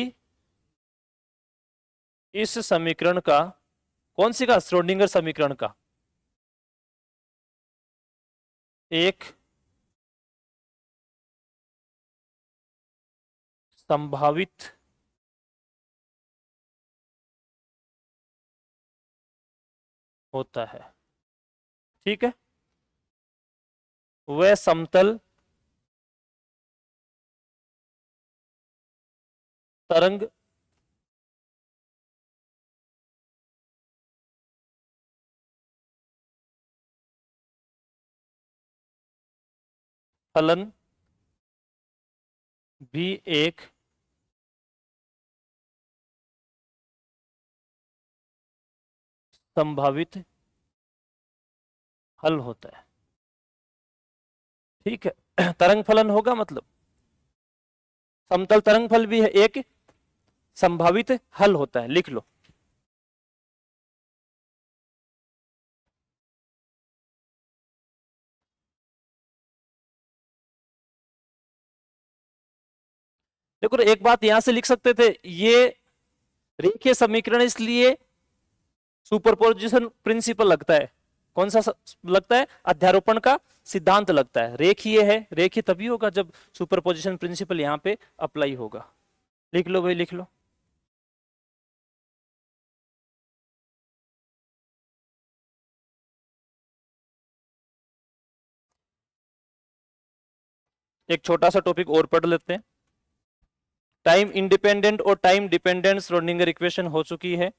इस समीकरण का, कौन सी का, श्रोडिंगर समीकरण का एक संभावित होता है। ठीक है, वह समतल तरंग फलन भी एक संभावित हल होता है। ठीक है, तरंग फलन होगा मतलब समतल तरंग फल भी है एक संभावित हल होता है, लिख लो। देखो एक बात यहां से लिख सकते थे, ये रेखीय समीकरण इसलिए सुपरपोजिशन प्रिंसिपल लगता है। कौन सा लगता है, अध्यारोपण का सिद्धांत लगता है। रेखीय है, रेखीय तभी होगा जब सुपरपोजिशन प्रिंसिपल यहां पे अप्लाई होगा। लिख लो भाई, लिख लो। एक छोटा सा टॉपिक और पढ़ लेते हैं। टाइम इंडिपेंडेंट और टाइम डिपेंडेंट श्रोडिंगर इक्वेशन हो चुकी है।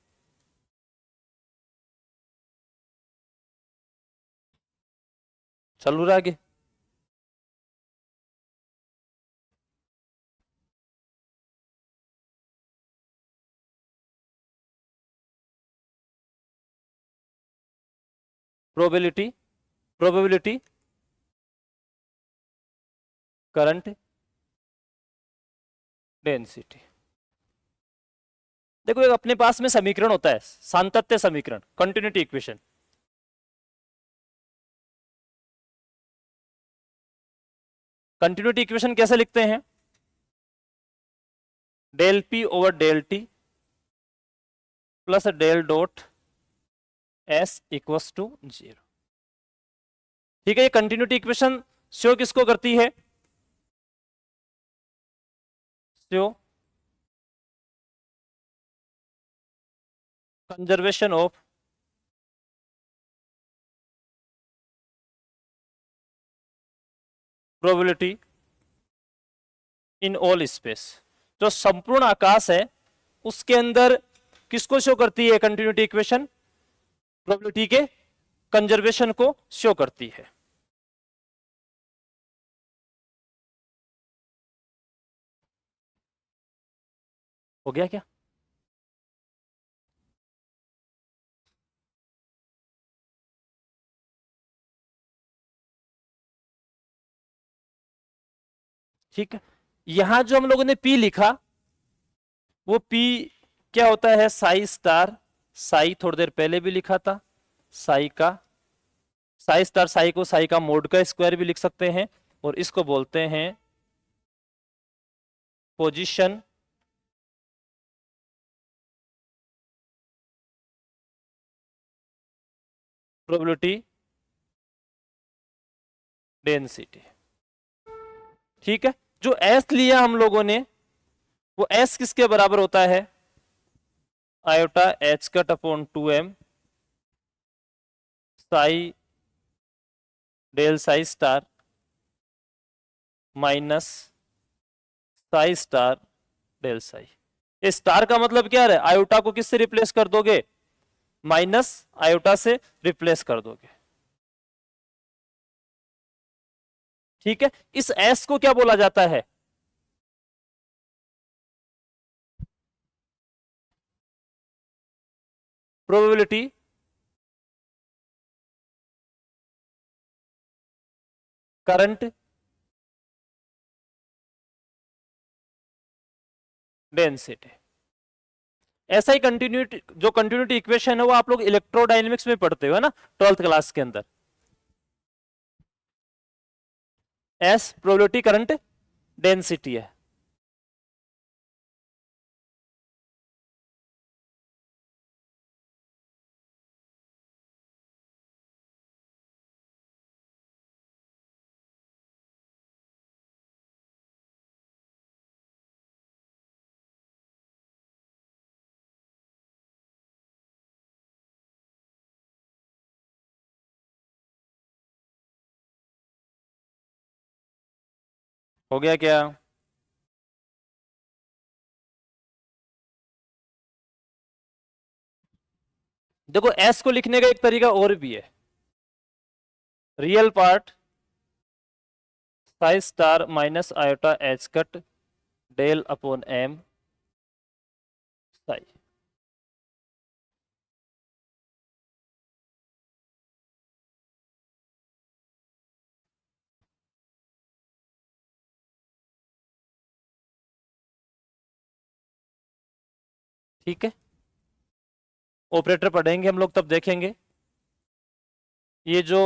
चलू रहा आगे। Probability, probability current density. देखो एक अपने पास में समीकरण होता है, सातत्य समीकरण, कंटिन्यूटी इक्वेशन। कंटिन्यूटी इक्वेशन कैसे लिखते हैं, del p over del t plus del dot s equals to 0। ठीक है, ये कंटिन्यूटी इक्वेशन शो किसको करती है, show conservation of probability in all space. जो संपूर्ण आकाश है उसके अंदर किसको शो करती है कंटिन्यूटी इक्वेशन, प्रोबेबिलिटी के कंजर्वेशन को शो करती है। हो गया क्या, ठीक है। यहां जो हम लोगों ने P लिखा वो P क्या होता है, साई स्टार साई, थोड़ी देर पहले भी लिखा था, साई का, साई स्टार साई को साई का मोड का स्क्वायर भी लिख सकते हैं, और इसको बोलते हैं पोजीशन प्रोबेबिलिटी डेंसिटी। ठीक है, जो S लिया हम लोगों ने वो S किसके बराबर होता है, iota h cut upon 2m psi del psi star minus psi star del psi. इस स्टार का मतलब क्या है, आयोटा को किससे रिप्लेस कर दोगे, माइनस आयोटा से रिप्लेस कर दोगे। ठीक है, इस S को क्या बोला जाता है, प्रोबेबिलिटी करंट डेंसिटी। ऐसा ही कंटिन्यूटी, जो कंटिन्यूटी इक्वेशन है वो आप लोग इलेक्ट्रोडायनेमिक्स में पढ़ते हो, है ना, 12th क्लास के अंदर। एस प्रोबेबिलिटी करंट डेंसिटी है। हो गया क्या? देखो एस को लिखने का एक तरीका और भी है, real part psi star minus iota h cut del upon m psi. ठीक है, ऑपरेटर पढ़ेंगे हम लोग तब देखेंगे। ये जो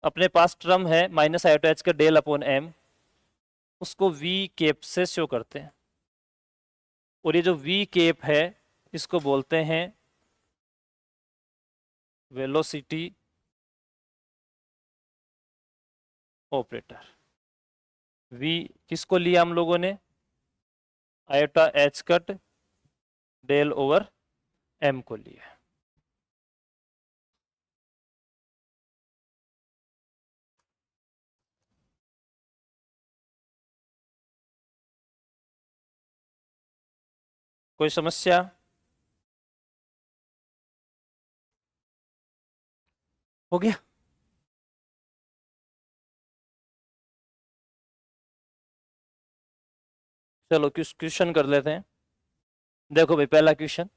अपने पास टर्म है माइनस आयोटा एच का डेल अपॉन एम, उसको वी केप से शो करते हैं, और ये जो वी केप है इसको बोलते हैं वेलोसिटी ऑपरेटर। वी किसको लिया हम लोगों ने? Iota h cut del over m को लिया। कोई समस्या? हो गया? चलो क्वेश्चन कर लेते हैं। देखो भाई पहला question,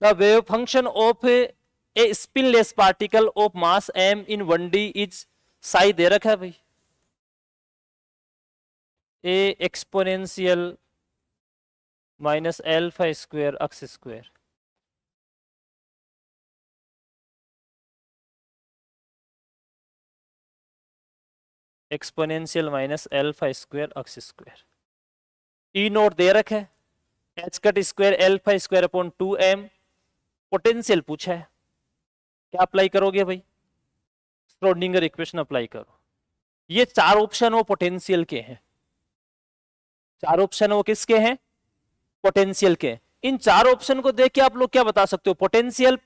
the wave function of a spinless particle of mass m in 1D is psi दे रखा है भाई, A exponential minus alpha square x square. Exponential minus alpha square x square. E note दे रखा है, h cut square alpha square upon 2m। Potential पूछा है, क्या अप्लाई करोगे भाई? श्रोडिंगर इक्वेशन अप्लाई करो। ये चार ऑप्शन वो पोटेंशियल के हैं, चार ऑप्शन वो किसके हैं? पोटेंशियल के। इन चार ऑप्शन को देख के आप लोग क्या बता सकते हो? पोटेंशियल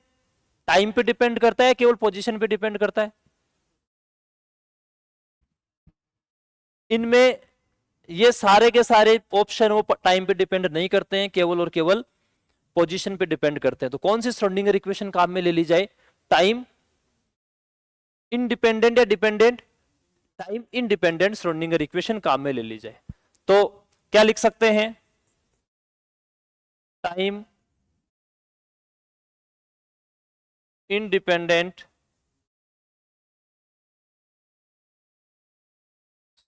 टाइम पे डिपेंड करता है, केवल पोजीशन पे डिपेंड करता है? इनमें ये सारे के सारे ऑप्शन वो टाइम पे डिपेंड नहीं करते हैं, केवल और केवल पोजीशन पे डिपेंड करते हैं। तो कौन सी श्रोडिंगर इक्वेशन काम में ले ली जाए? टाइम इंडिपेंडेंट या dependent? Time independent Schrodinger equation काम में ले ली जाए। तो क्या लिख सकते हैं? टाइम इंडिपेंडेंट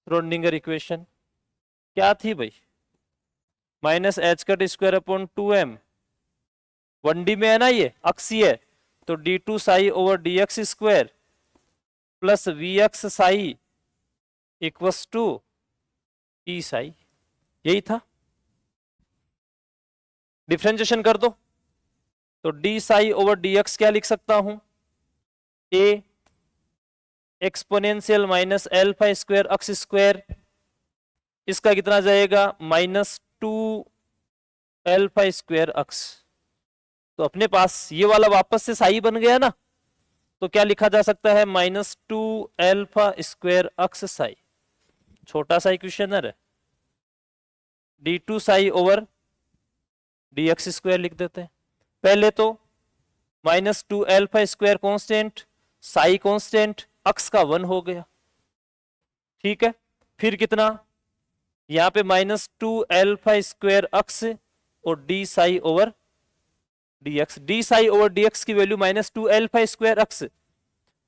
श्रोडिंगर इक्वेशन क्या थी भाई? Minus h cut square upon 2m, 1D में है ना, ये अक्षीय है, तो d2 psi over dx square plus vx psi equals to e psi. यही था, डिफरेंशिएशन कर दो तो d साई ओवर dx क्या लिख सकता हूं? a exponential minus alpha square x square, इसका कितना जाएगा? Minus 2 alpha square x. तो अपने पास ये वाला वापस से साई बन गया ना, तो क्या लिखा जा सकता है? माइनस 2 एल्फा स्क्वायर अक्स साई। छोटा सा इक्वेशनर है, d2 psi over dx square लिख देते हैं। पहले तो minus 2 alpha square constant, psi constant, x का 1 हो गया, ठीक है। फिर कितना? यहाँ पे -2 अल्फा स्क्वायर अक्स और d psi over dx, d psi over dx की वैल्यू -2 अल्फा स्क्वायर अक्स,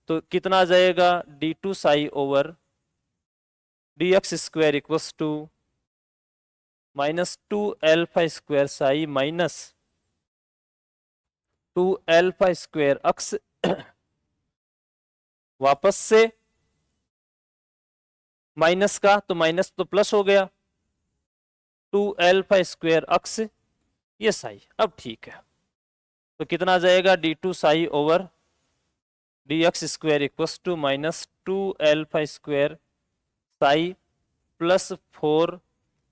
तो कितना आ जाएगा d2 psi over dx square equals to -2 alpha square psi -2 alpha square x वापस से माइनस का, तो माइनस तो प्लस हो गया, 2 अल्फा स्क्वायर अक्स ये साई। अब ठीक है, तो कितना आ जाएगा d2 psi over dx square equals to -2 alpha square psi plus 4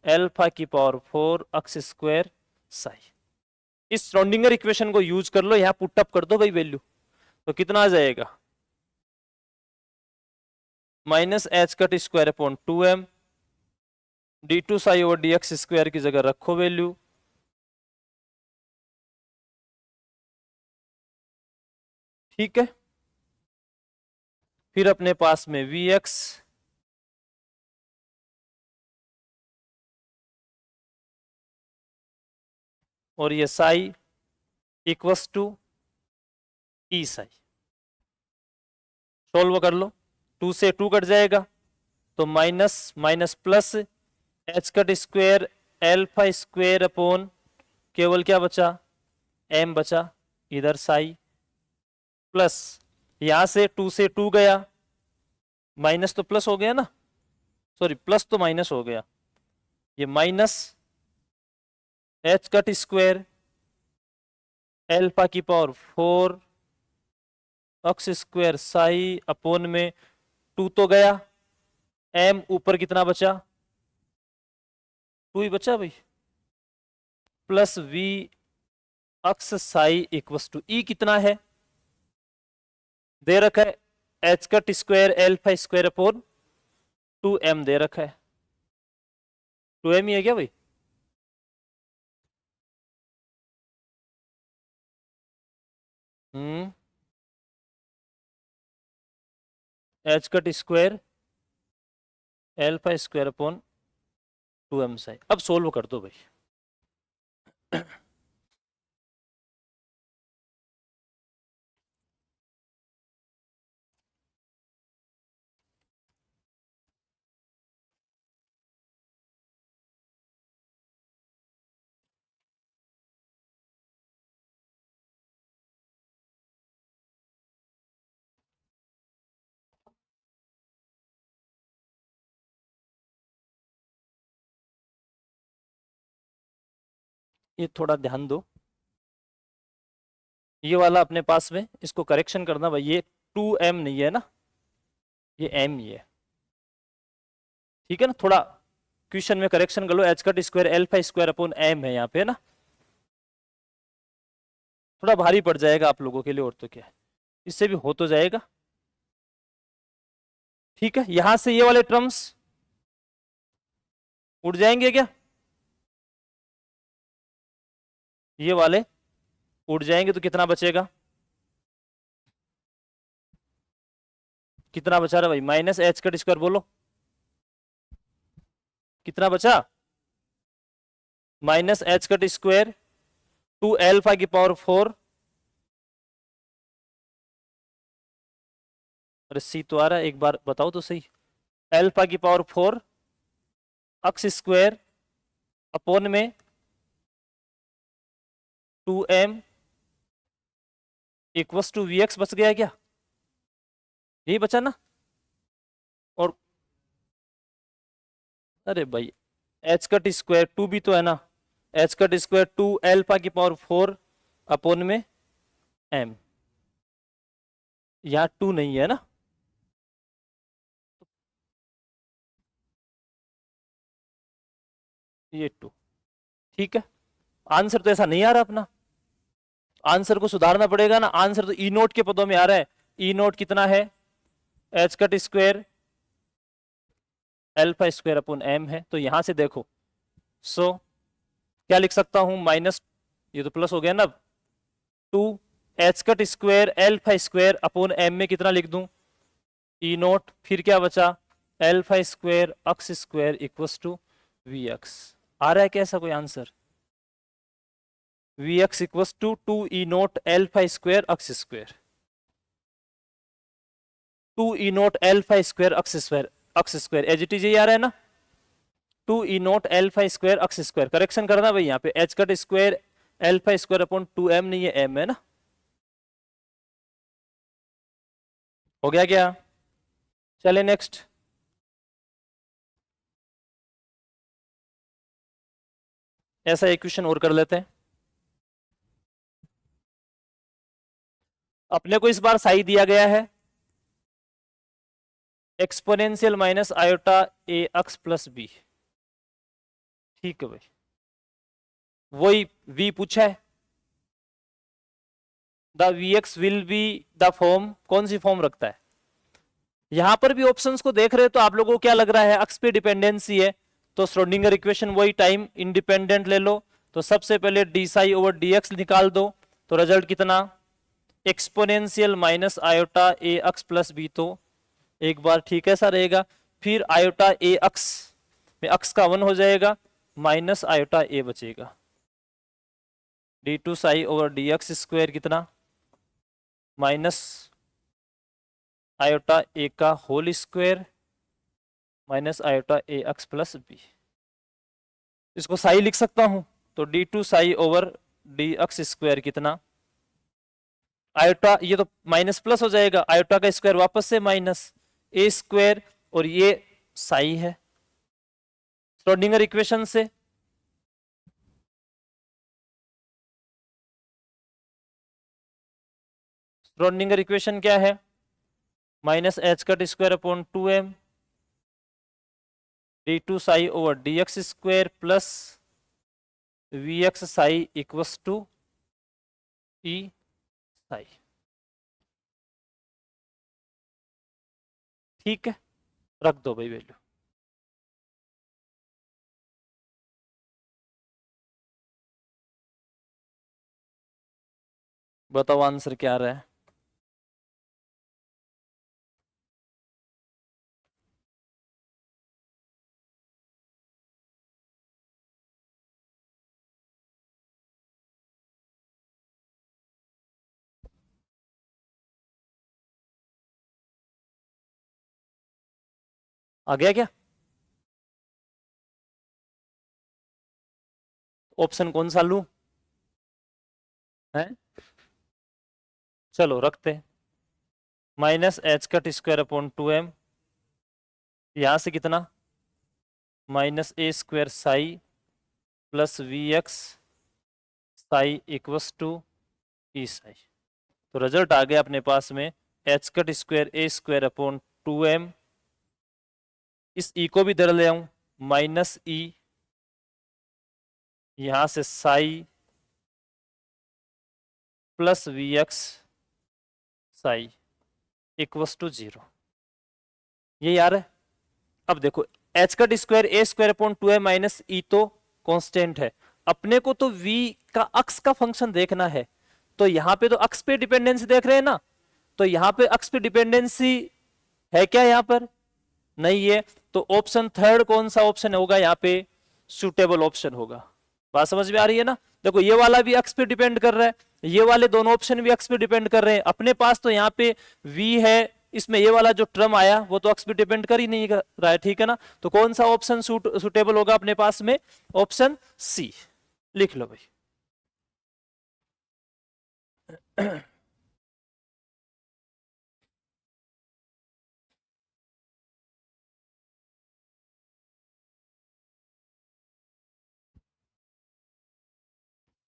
alpha की पावर 4 अक्स स्क्वायर साई। इस श्रोडिंगर इक्वेशन को यूज कर लो, यहां पुट अप कर दो भाई वैल्यू, तो कितना आ जाएगा -h⁻² d2 psi over dx square की जगह रखो वैल्यू, ठीक है। फिर अपने पास में vx और ये psi equals to E psi, solve कर लो, 2 से 2 कट जाएगा, तो माइनस माइनस plus h⁻² alpha square upon केवल क्या बचा m बचा, इधर साई प्लस यहां से 2 से 2 गया, माइनस तो प्लस हो गया ना, सॉरी प्लस तो माइनस हो गया, ये माइनस h⁻² अल्फा की power 4 x square psi upon में 2 तो गया, m ऊपर कितना बचा 2 ही बचा भाई, plus v x psi equals to E कितना है दे रखा है h⁻² alpha square upon 2m दे रखा है, 2m ही है क्या भाई, h⁻² alpha square upon 2m Sai. अब सोल्व कर दो भाई, ये थोड़ा ध्यान दो, ये वाला अपने पास में इसको करेक्शन करना भाई, ये 2m नहीं है ना, ये m ही है, ठीक है ना, थोड़ा क्वेश्चन में करेक्शन कर लो, h⁻² alpha square upon m है यहाँ पे ना, थोड़ा भारी पड़ जाएगा आप लोगों के लिए, और तो क्या है, इससे भी हो तो जाएगा, ठीक है। यहां से ये वाले टर्म्स उड़ जाएंगे क्या, ये वाले उड़ जाएंगे, तो कितना बचेगा, कितना बचा रहा भाई, -h⁻² बोलो कितना बचा, -h⁻² 2 अल्फा की पावर 4, अरे सी तो आ रहा है, एक बार बताओ तो सही, अल्फा की पावर 4 अक्स स्क्वायर अपॉन में 2m इक्वस टू vx बच गया क्या, यही बचा ना, और अरे भाई h⁻² 2 भी तो है ना, h⁻² 2 अल्फा की पावर 4 अपॉन में m, यहाँ 2 नहीं है ना, ये 2, ठीक है। आंसर तो ऐसा नहीं आ रहा अपना, आंसर को सुधारना पड़ेगा ना, आंसर तो ई नोट के पदों में आ रहा है, ई नोट कितना है h⁻² alpha square upon m है, तो यहां से देखो, सो क्या लिख सकता हूं, माइनस, ये तो प्लस हो गया ना, 2 h⁻² alpha square upon m में कितना लिख दूं ई नोट, फिर क्या बचा alpha square x square equals to V x आ रहा है क्या ऐसा कोई answer? V x equals to 2E0 alpha square x square, 2E0 alpha square x square as it is आ रहा है ना, 2E0 alpha square x square. Correction करना भाई, यहाँ पे h cut square alpha square upon 2m नहीं है m है ना। हो गया क्या? चले नेक्स्ट। ऐसा इक्वेशन और कर लेते हैं। अपने को इस बार साई दिया गया है exponential minus iota a x plus b. ठीक है भाई, वही v पूछा है। The v x will be the form, कौन सी फॉर्म रखता है? यहां पर भी ऑप्शंस को देख रहे हो तो आप लोगों को क्या लग रहा है, अक्स पे डिपेंडेंसी है, तो श्रोडिंगर इक्वेशन वही टाइम इंडिपेंडेंट ले लो। तो सबसे पहले d psi over d x निकाल दो, तो रिजल्ट कितना, exponential minus iota a x plus b. तो एक बार ठीक है सा रहेगा, फिर आयोटा ए एक्स में एक्स का 1 हो जाएगा, माइनस आयोटा ए बचेगा, d two psi over d x square कितना, माइनस आयोटा ए का whole square minus iota a x plus b. इसको साई लिख सकता हूं, तो d two psi over d x square कितना, आयोटा ये तो माइनस प्लस हो जाएगा, आयोटा का स्क्वायर वापस से माइनस ए स्क्वायर, और ये साई है श्रोडिंगर इक्वेशन से। श्रोडिंगर इक्वेशन क्या है, minus h cut square upon 2m d two psi over d x square plus we x psi equals to E psi. ठीक है, रख दो भाई वैल्यू। बताओ आंसर क्या आ रहा है? आ गया क्या? ऑप्शन कौन सा लूं है? चलो रखते हैं, minus h cut square upon 2m, यहां से कितना, minus a square psi plus we x psi equals to E psi. तो रिजल्ट आ गया अपने पास में h cut square a square upon 2m, इस ई को भी इधर ले आऊं, माइनस ई, यहां से psi plus we x psi equals to 0। ये यार है। अब देखो h cut square a square upon 2m minus e तो कांस्टेंट है, अपने को तो v का अक्स का फंक्शन देखना है, तो यहां पे तो अक्स पे डिपेंडेंसी देख रहे हैं ना, तो यहां पे अक्स पे डिपेंडेंसी है क्या, यहां पर नहीं है, तो ऑप्शन थर्ड कौन सा ऑप्शन होगा यहाँ पे, सुटेबल ऑप्शन होगा। बात समझ में आ रही है ना? देखो ये वाला भी अक्स पे डिपेंड कर रहा है, ये वाले दोनों ऑप्शन भी अक्स पे डिपेंड कर रहे हैं, अपने पास तो यहाँ पे v है, इसमें ये वाला जो टर्म आया वो तो अक्स पे डिपेंड कर ही नहीं कर रहा है, ठीक है ना? तो कौन सा ऑप्शन सुटेबल होगा अपने पास में, ऑप्शन सी। लिख लो भाई।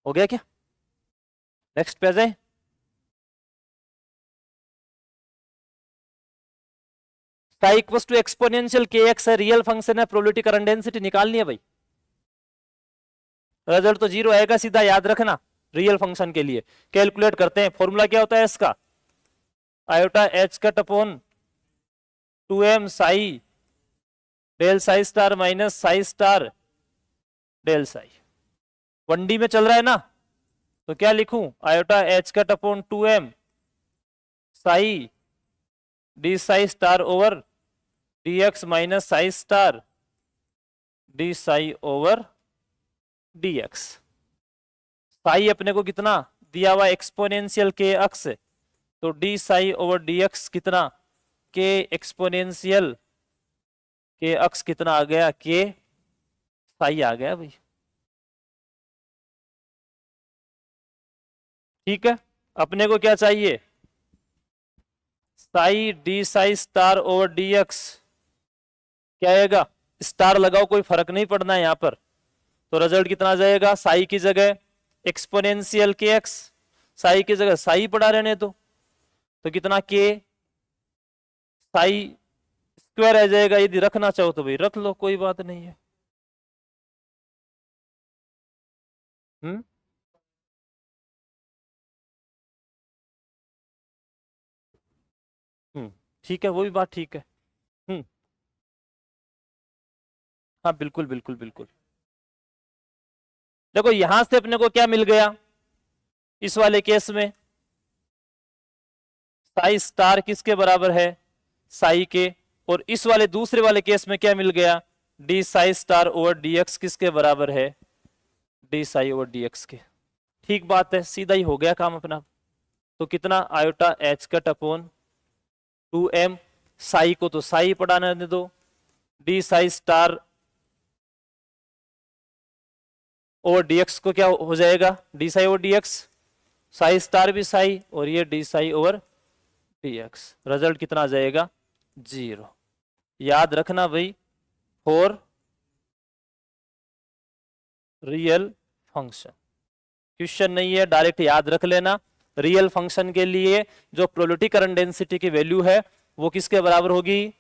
हो गया क्या? नेक्स्ट पे आ जाए। साई इक्वल्स टू एक्सपोनेंशियल के एक्स है, रियल फंक्शन है, प्रोबेबिलिटी करंट डेंसिटी निकालनी है भाई। रिजल्ट तो 0 आएगा सीधा, याद रखना रियल फंक्शन के लिए। कैलकुलेट करते हैं, फॉर्मूला क्या होता है इसका, iota h cut upon 2m psi del psi star minus psi star del psi. 1D में चल रहा है ना, तो क्या लिखूं, iota h cut upon 2m psi d psi star over d x minus psi star d psi over d x. Psi अपने को कितना दिया हुआ एक्सपोनेंशियल के अक्स, तो d psi over d x कितना के एक्सपोनेंशियल के अक्स कितना आ गया के साई आ गया भाई। ठीक है, अपने को क्या चाहिए Sai d psi star over d x, क्या आएगा स्टार लगाओ कोई फर्क नहीं पड़ना है यहां पर, तो रिजल्ट कितना आ जाएगा साई की जगह एक्सपोनेंशियल के एक्स, साई की जगह साई पड़ा रहने तो कितना के साई स्क्वायर आ जाएगा। यदि रखना चाहो तो भाई रख लो, कोई बात नहीं है। हम्म हम्म ठीक है, वो भी बात ठीक है। हम्म हाँ बिल्कुल बिल्कुल बिल्कुल। देखो यहां से अपने को क्या मिल गया इस वाले केस में, साई स्टार किसके बराबर है साई के, और इस वाले दूसरे वाले केस में क्या मिल गया D psi star over d x किसके बराबर है D psi over d x के। ठीक बात है, सीधा ही हो गया काम अपना। तो कितना iota h cut upon 2m, psi को तो साई पढ़ाने दे दो, d psi star over dx को क्या हो जाएगा d psi over dx, psi star भी साई और ये d psi over dx, result कितना आ जाएगा 0। याद रखना भाई फॉर रियल फंक्शन, क्वेश्चन नहीं है, डायरेक्ट याद रख लेना। रियल फंक्शन के लिए जो प्रोबेबिलिटी करंट डेंसिटी की वैल्यू है वो किसके बराबर होगी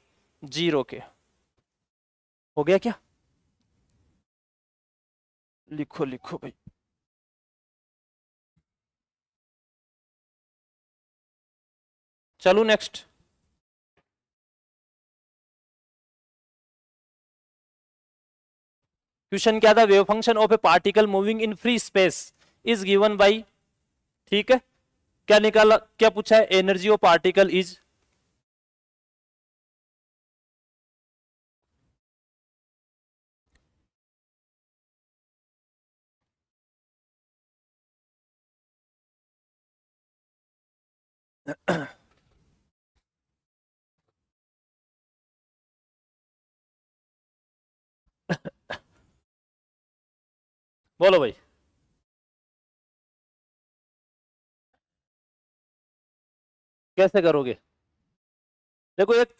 0 के। हो गया क्या, लिखो लिखो भाई। चलो नेक्स्ट, क्वेश्चन क्या था wave function of A particle moving in free space is given by, ठीक है क्या निकाला क्या पूछा है एनर्जी ऑफ पार्टिकल इज, बोलो भाई। कैसे करोगे, देखो एक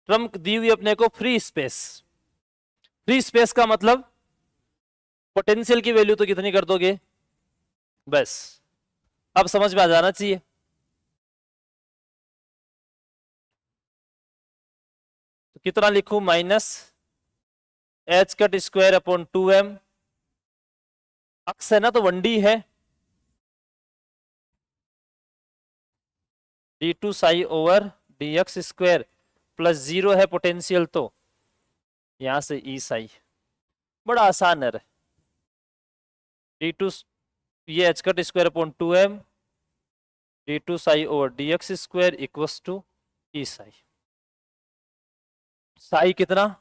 टर्म दी हुई अपने को फ्री स्पेस, फ्री स्पेस का मतलब पोटेंशियल की वैल्यू तो कितनी कर दोगे बस, अब समझ में आ जाना चाहिए। तो कितना लिखूं minus h cut square upon 2m, अक्स है ना तो 1d है, d2 psi over dx square plus 0 है पोटेंशियल, तो यहां से ई साई, बड़ा आसान है d2 ये h cut square upon 2m d2 psi over dx square equals to E psi, psi कितना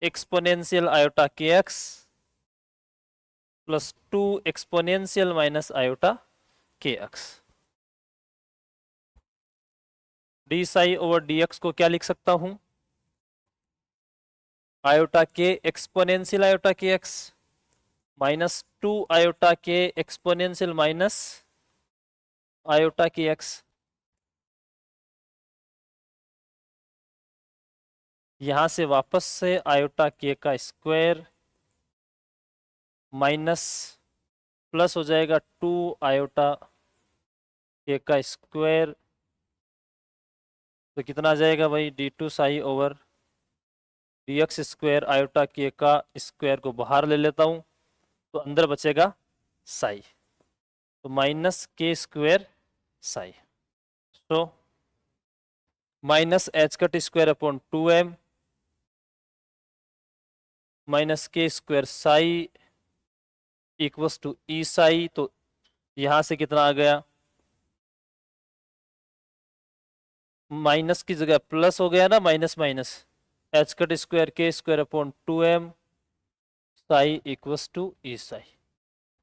exponential iota k x plus 2 exponential minus iota k x, d psi over d x को क्या लिख सकता हूं iota k exponential iota k x minus 2 iota k exponential minus iota k x, यहां से वापस से आयोटा के का स्क्वायर माइनस प्लस हो जाएगा 2 आयोटा के का स्क्वायर, तो कितना आ जाएगा भाई d2 psi over dx square, iota के का स्क्वायर को बाहर ले लेता हूं तो अंदर बचेगा साई, तो माइनस के स्क्वायर साई, तो minus h cut square upon 2m minus के square Sai equals to E psi, तो यहां से कितना आ गया माइनस की जगह प्लस हो गया ना, minus minus, h cut square k square upon 2m psi equals to E psi.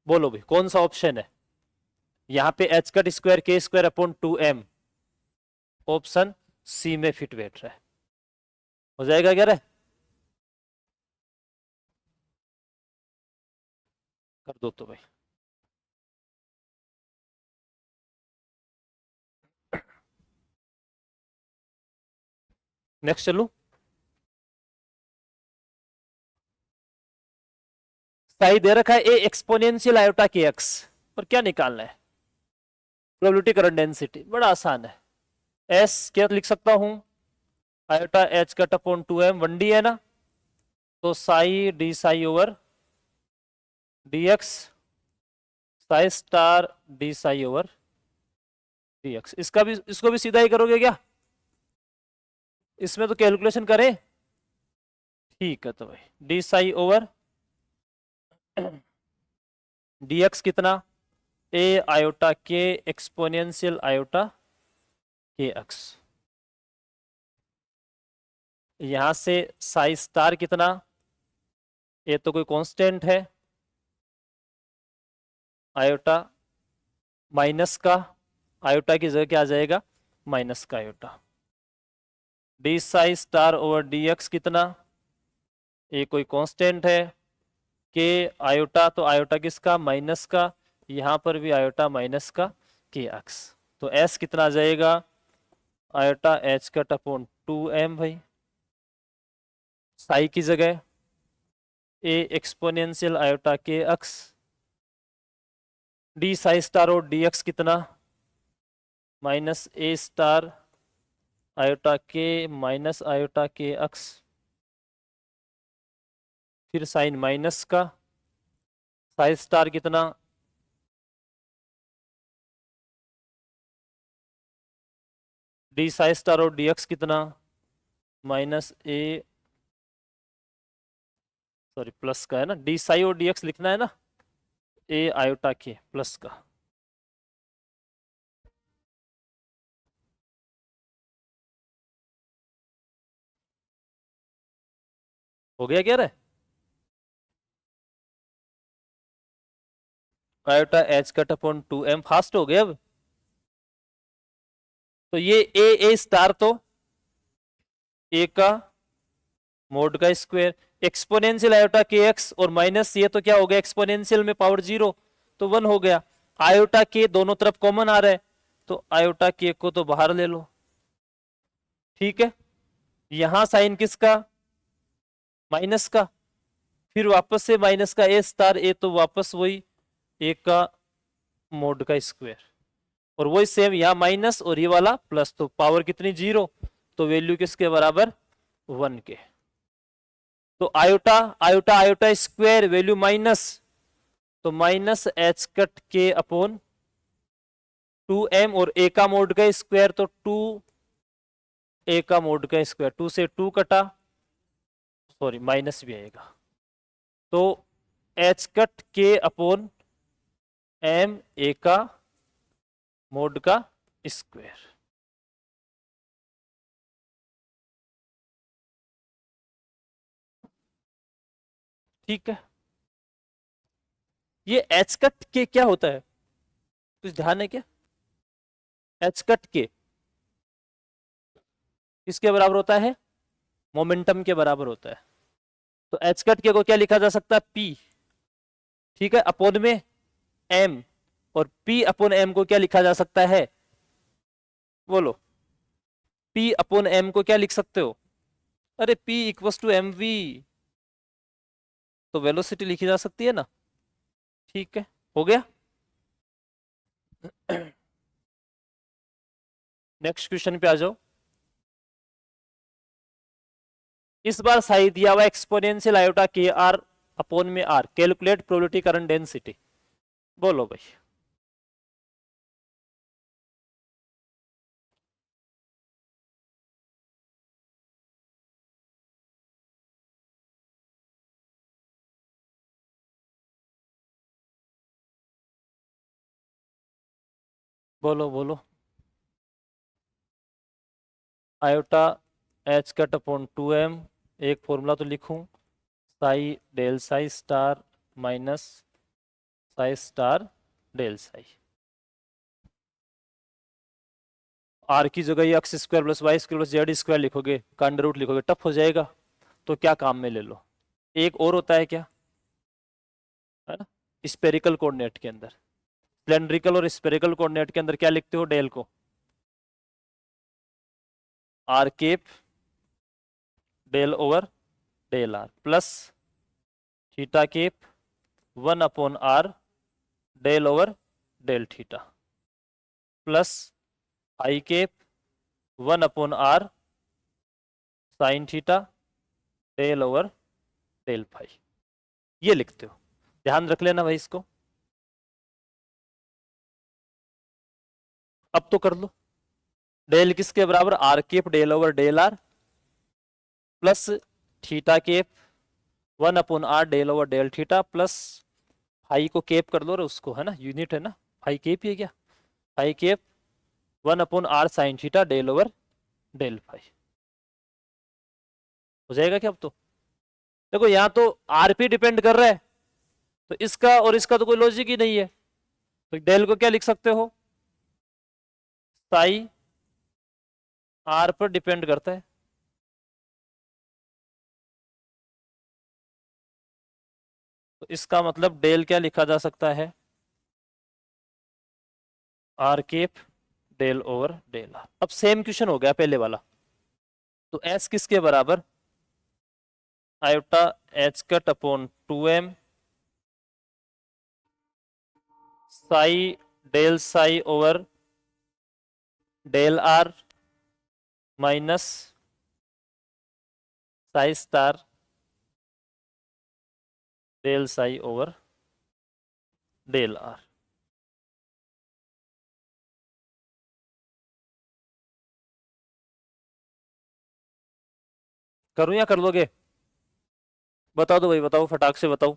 बोलो भाई कौन सा ऑप्शन है? यहाँ पे h cut square k square upon 2m option C में फिट बैठ रहा है। हो जाएगा क्या रे? कर दो तो भाई। नेक्स्ट चलो। साई दे रखा है ए एक्सपोनेंशियल आयोटा के एक्स, और क्या निकालना है? प्रोबेबिलिटी करंट डेंसिटी, बड़ा आसान है। एस क्या लिख सकता हूं? Iota h cut upon 2m, 1d है ना, तो Sai d psi over d x, Sai star d psi over d x. इसका भी, इसको भी सीधा ही करोगे क्या? इसमें तो कैलकुलेशन करें। ठीक है तो भाई D psi over d x कितना? ए iota k exponential iota k x. यहां से साई स्टार कितना? ये तो कोई कांस्टेंट है, आयोटा माइनस का, आयोटा की जगह क्या आ जाएगा? माइनस का iota. D psi star over d x कितना? ये कोई कांस्टेंट है, के आयोटा, तो आयोटा किसका? माइनस का, यहां पर भी आयोटा माइनस का के एक्स। तो एस कितना आ जाएगा? Iota h cut upon 2m भाई, साई की जगह ए exponential iota k x, d psi star और डी एक्स कितना? माइनस ए स्टार आयोटा के माइनस आयोटा के एक्स, फिर साइन माइनस का, साई स्टार कितना? डी साई स्टार और डी एक्स कितना? माइनस ए, सॉरी प्लस का है ना, डी साई और डी एक्स लिखना है ना, ए आयोटा के प्लस का। हो गया क्या रे? Iota h cut upon 2m fast हो गया अब। तो ये ए स्टार तो ए का मोड का square, exponential iota k x और माइनस ये तो क्या हो गया? एक्सपोनेंशियल में पावर 0, तो 1 हो गया। आयोटा के दोनों तरफ कॉमन आ रहा है, तो आयोटा के को तो बाहर ले लो। ठीक है, यहां साइन किसका? माइनस का, फिर वापस से माइनस का ए स्टार, ए तो वापस वही ए का मोड का स्क्वायर, और वही सेम यहाँ माइनस और ये वाला प्लस, तो पावर कितनी? 0, तो वैल्यू किसके बराबर? 1 के। तो iota iota iota square value minus, तो माइनस एच कट के अपॉन 2m, और ए का मोड का स्क्वायर तो 2 ए का मोड का स्क्वायर, 2 से 2 कटा, सॉरी माइनस भी आएगा, तो एच कट के अपॉन एम ए का मोड का स्क्वायर। ठीक है, ये एच कट के क्या होता है, कुछ ध्यान है क्या? एच कट के किसके बराबर होता है? मोमेंटम के बराबर होता है। तो एच कट के को क्या लिखा जा सकता है? पी। ठीक है, अपोन में एम, और पी अपोन एम को क्या लिखा जा सकता है? बोलो, पी अपोन एम को क्या लिख सकते हो? अरे p equals to m v, तो वेलोसिटी लिखी जा सकती है ना। ठीक है, हो गया। नेक्स्ट क्वेश्चन पे आ जाओ। इस बार सही दिया हुआ exponential iota k r upon में r, calculate probability current density. बोलो भाई। बोलो बोलो। Iota h cut upon 2m, एक फॉर्मूला तो लिखूं, psi del psi star minus psi star del psi. R की जगह ये x square plus y square plus z square लिखोगे, का अंडर रूट लिखोगे, टफ हो जाएगा। तो क्या काम में ले लो, एक और होता है क्या, है ना, स्पेरिकल कोऑर्डिनेट के अंदर, सिलेंड्रिकल और स्पेरिकल कोऑर्डिनेट के अंदर क्या लिखते हो, डेल को r cap del over del r plus theta cap 1 upon r del over del theta plus i cap 1 upon r sine theta del over del phi. ये लिखते हो, ध्यान रख लेना भाई इसको। अब तो कर लो, डेल किसके बराबर, r cap del over del r plus theta cap 1 upon r del over del theta plus phi को केप कर लो, और उसको, है ना, यूनिट है ना, फाई केप ही है क्या, phi cap 1 upon r sine theta del over del phi. हो जाएगा क्या अब तो। देखो यहां तो आर पे डिपेंड कर रहा है, तो इसका और इसका तो कोई लॉजिक ही नहीं है, तो डेल को क्या लिख सकते हो, साई आर पर डिपेंड करता है, तो इसका मतलब डेल क्या लिखा जा सकता है, r cap del over del r. अब सेम क्वेश्चन हो गया पहले वाला, तो एस किसके बराबर, iota h cut upon 2m psi del psi over del r minus psi star del psi over del r. करूं या कर लोगे, बताओ तो भाई, बताओ फटाक से बताओ।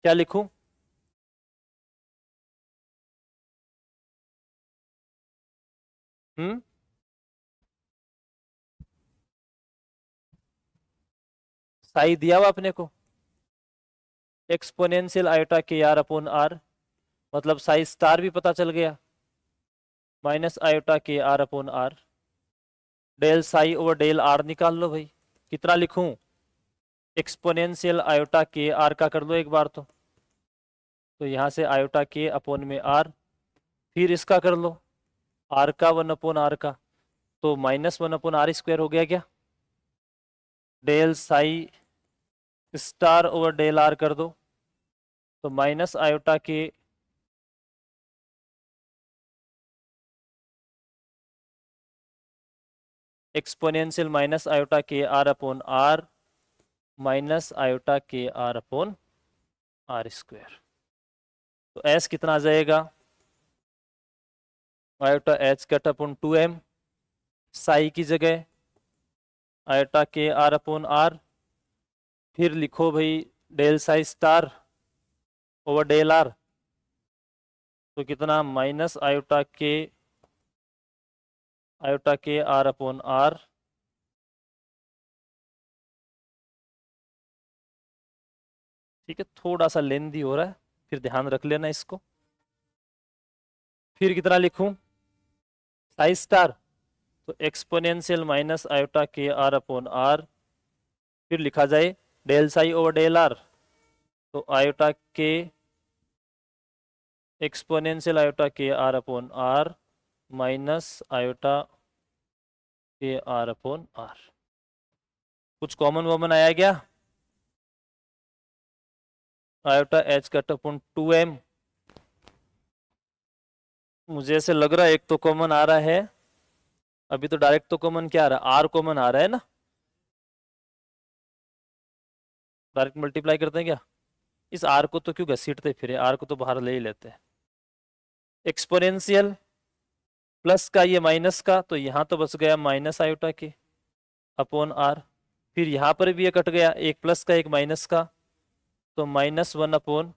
क्या लिखूं, साई दिया हुआ अपने को, exponential iota k r upon r, मतलब साई स्टार भी पता चल गया, minus iota k r upon r, del psi over del r निकाल लो भाई, कितना लिखूं, एक्सपोनेंशियल आयोटा के आर का कर लो एक बार तो यहां से आयोटा के अपॉन में आर, फिर इसका कर लो आर का 1 अपॉन आर का, तो -1 अपॉन आर स्क्वायर हो गया क्या, del psi star over del r कर दो, तो minus iota k exponential minus iota k r upon r minus iota k r upon r square. तो एस कितना आ जाएगा, iota h cut upon 2m psi की जगह iota k r upon r, फिर लिखो भाई del psi star over del r, तो कितना minus iota k r upon r, ठीक है, थोड़ा सा लेंदी हो रहा है, फिर ध्यान रख लेना इसको। फिर कितना लिखूं, साई स्टार, तो exponential minus iota k r upon r, फिर लिखा जाए del psi over del r, तो iota k exponential iota k r upon r minus iota k r upon r. कुछ कॉमन वॉमन आया क्या, iota h cut upon 2m, मुझे ऐसे लग रहा है एक तो कॉमन आ रहा है, अभी तो डायरेक्ट तो कॉमन क्या आ रहा है, आर कॉमन आ रहा है ना, डायरेक्ट मल्टीप्लाई करते हैं क्या, इस आर को तो क्यों घसीटते फिर, आर को तो बाहर ले ही लेते हैं, एक्सपोनेंशियल प्लस का ये माइनस का, तो यहां तो बच गया माइनस आयोटा के अपॉन आर, फिर यहां पर भी ये कट गया, एक प्लस का एक माइनस का, तो -1 अपॉन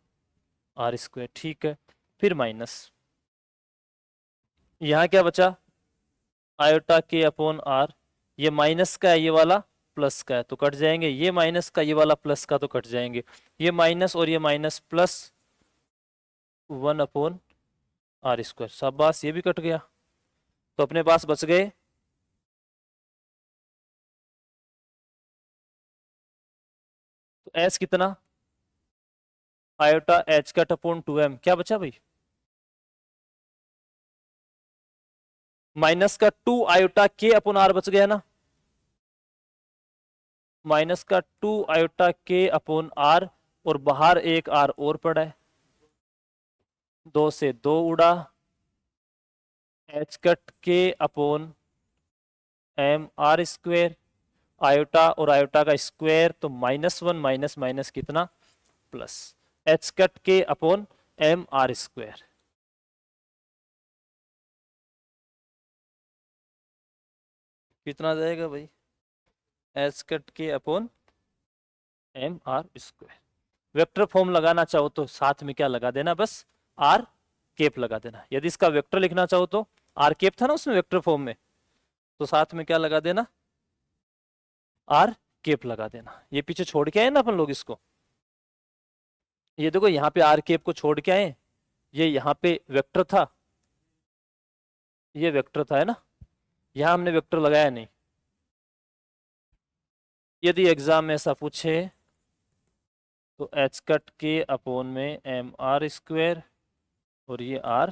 आर स्क्वायर, ठीक है, फिर माइनस यहाँ क्या बचा, आयोटा के अपॉन आर, ये माइनस का है ये वाला प्लस का है तो कट जाएंगे, ये माइनस का ये वाला प्लस का तो कट जाएंगे, ये माइनस और ये माइनस प्लस 1/r², शाबाश ये भी कट गया। तो अपने पास बच गए तो एस कितना, iota h cut upon 2m, क्या बचा भाई, माइनस का 2 आयोटा के अपॉन आर बच गया ना, माइनस का 2 आयोटा के अपॉन आर, और बाहर एक आर और पड़ा है, 2 से 2 उड़ा, एच कट के अपॉन mr², आयोटा और आयोटा का स्क्वायर तो -1 माइनस माइनस कितना प्लस, एच कट के अपॉन mr², कितना जाएगा भाई, एच कट के अपॉन mr²। वेक्टर फॉर्म लगाना चाहो तो साथ में क्या लगा देना, बस आर केप लगा देना। यदि इसका वेक्टर लिखना चाहो तो आर केप था ना उसमें वेक्टर फॉर्म में, तो साथ में क्या लगा देना, आर केप लगा देना। ये पीछे छोड़ के आए ना अपन लोग इसको, ये देखो यहाँ पे आर केप को छोड़ के आए, ये यहाँ पे वेक्टर था, ये वेक्टर था है ना, यहाँ हमने वेक्टर लगाया नहीं। यदि एग्जाम में ऐसा पूछे तो एच कट के अपॉन में mr², और ये आर,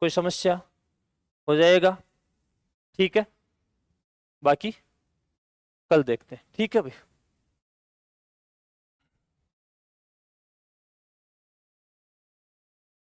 कोई समस्या, हो जाएगा ठीक है, बाकी कल देखते हैं, ठीक है भाई।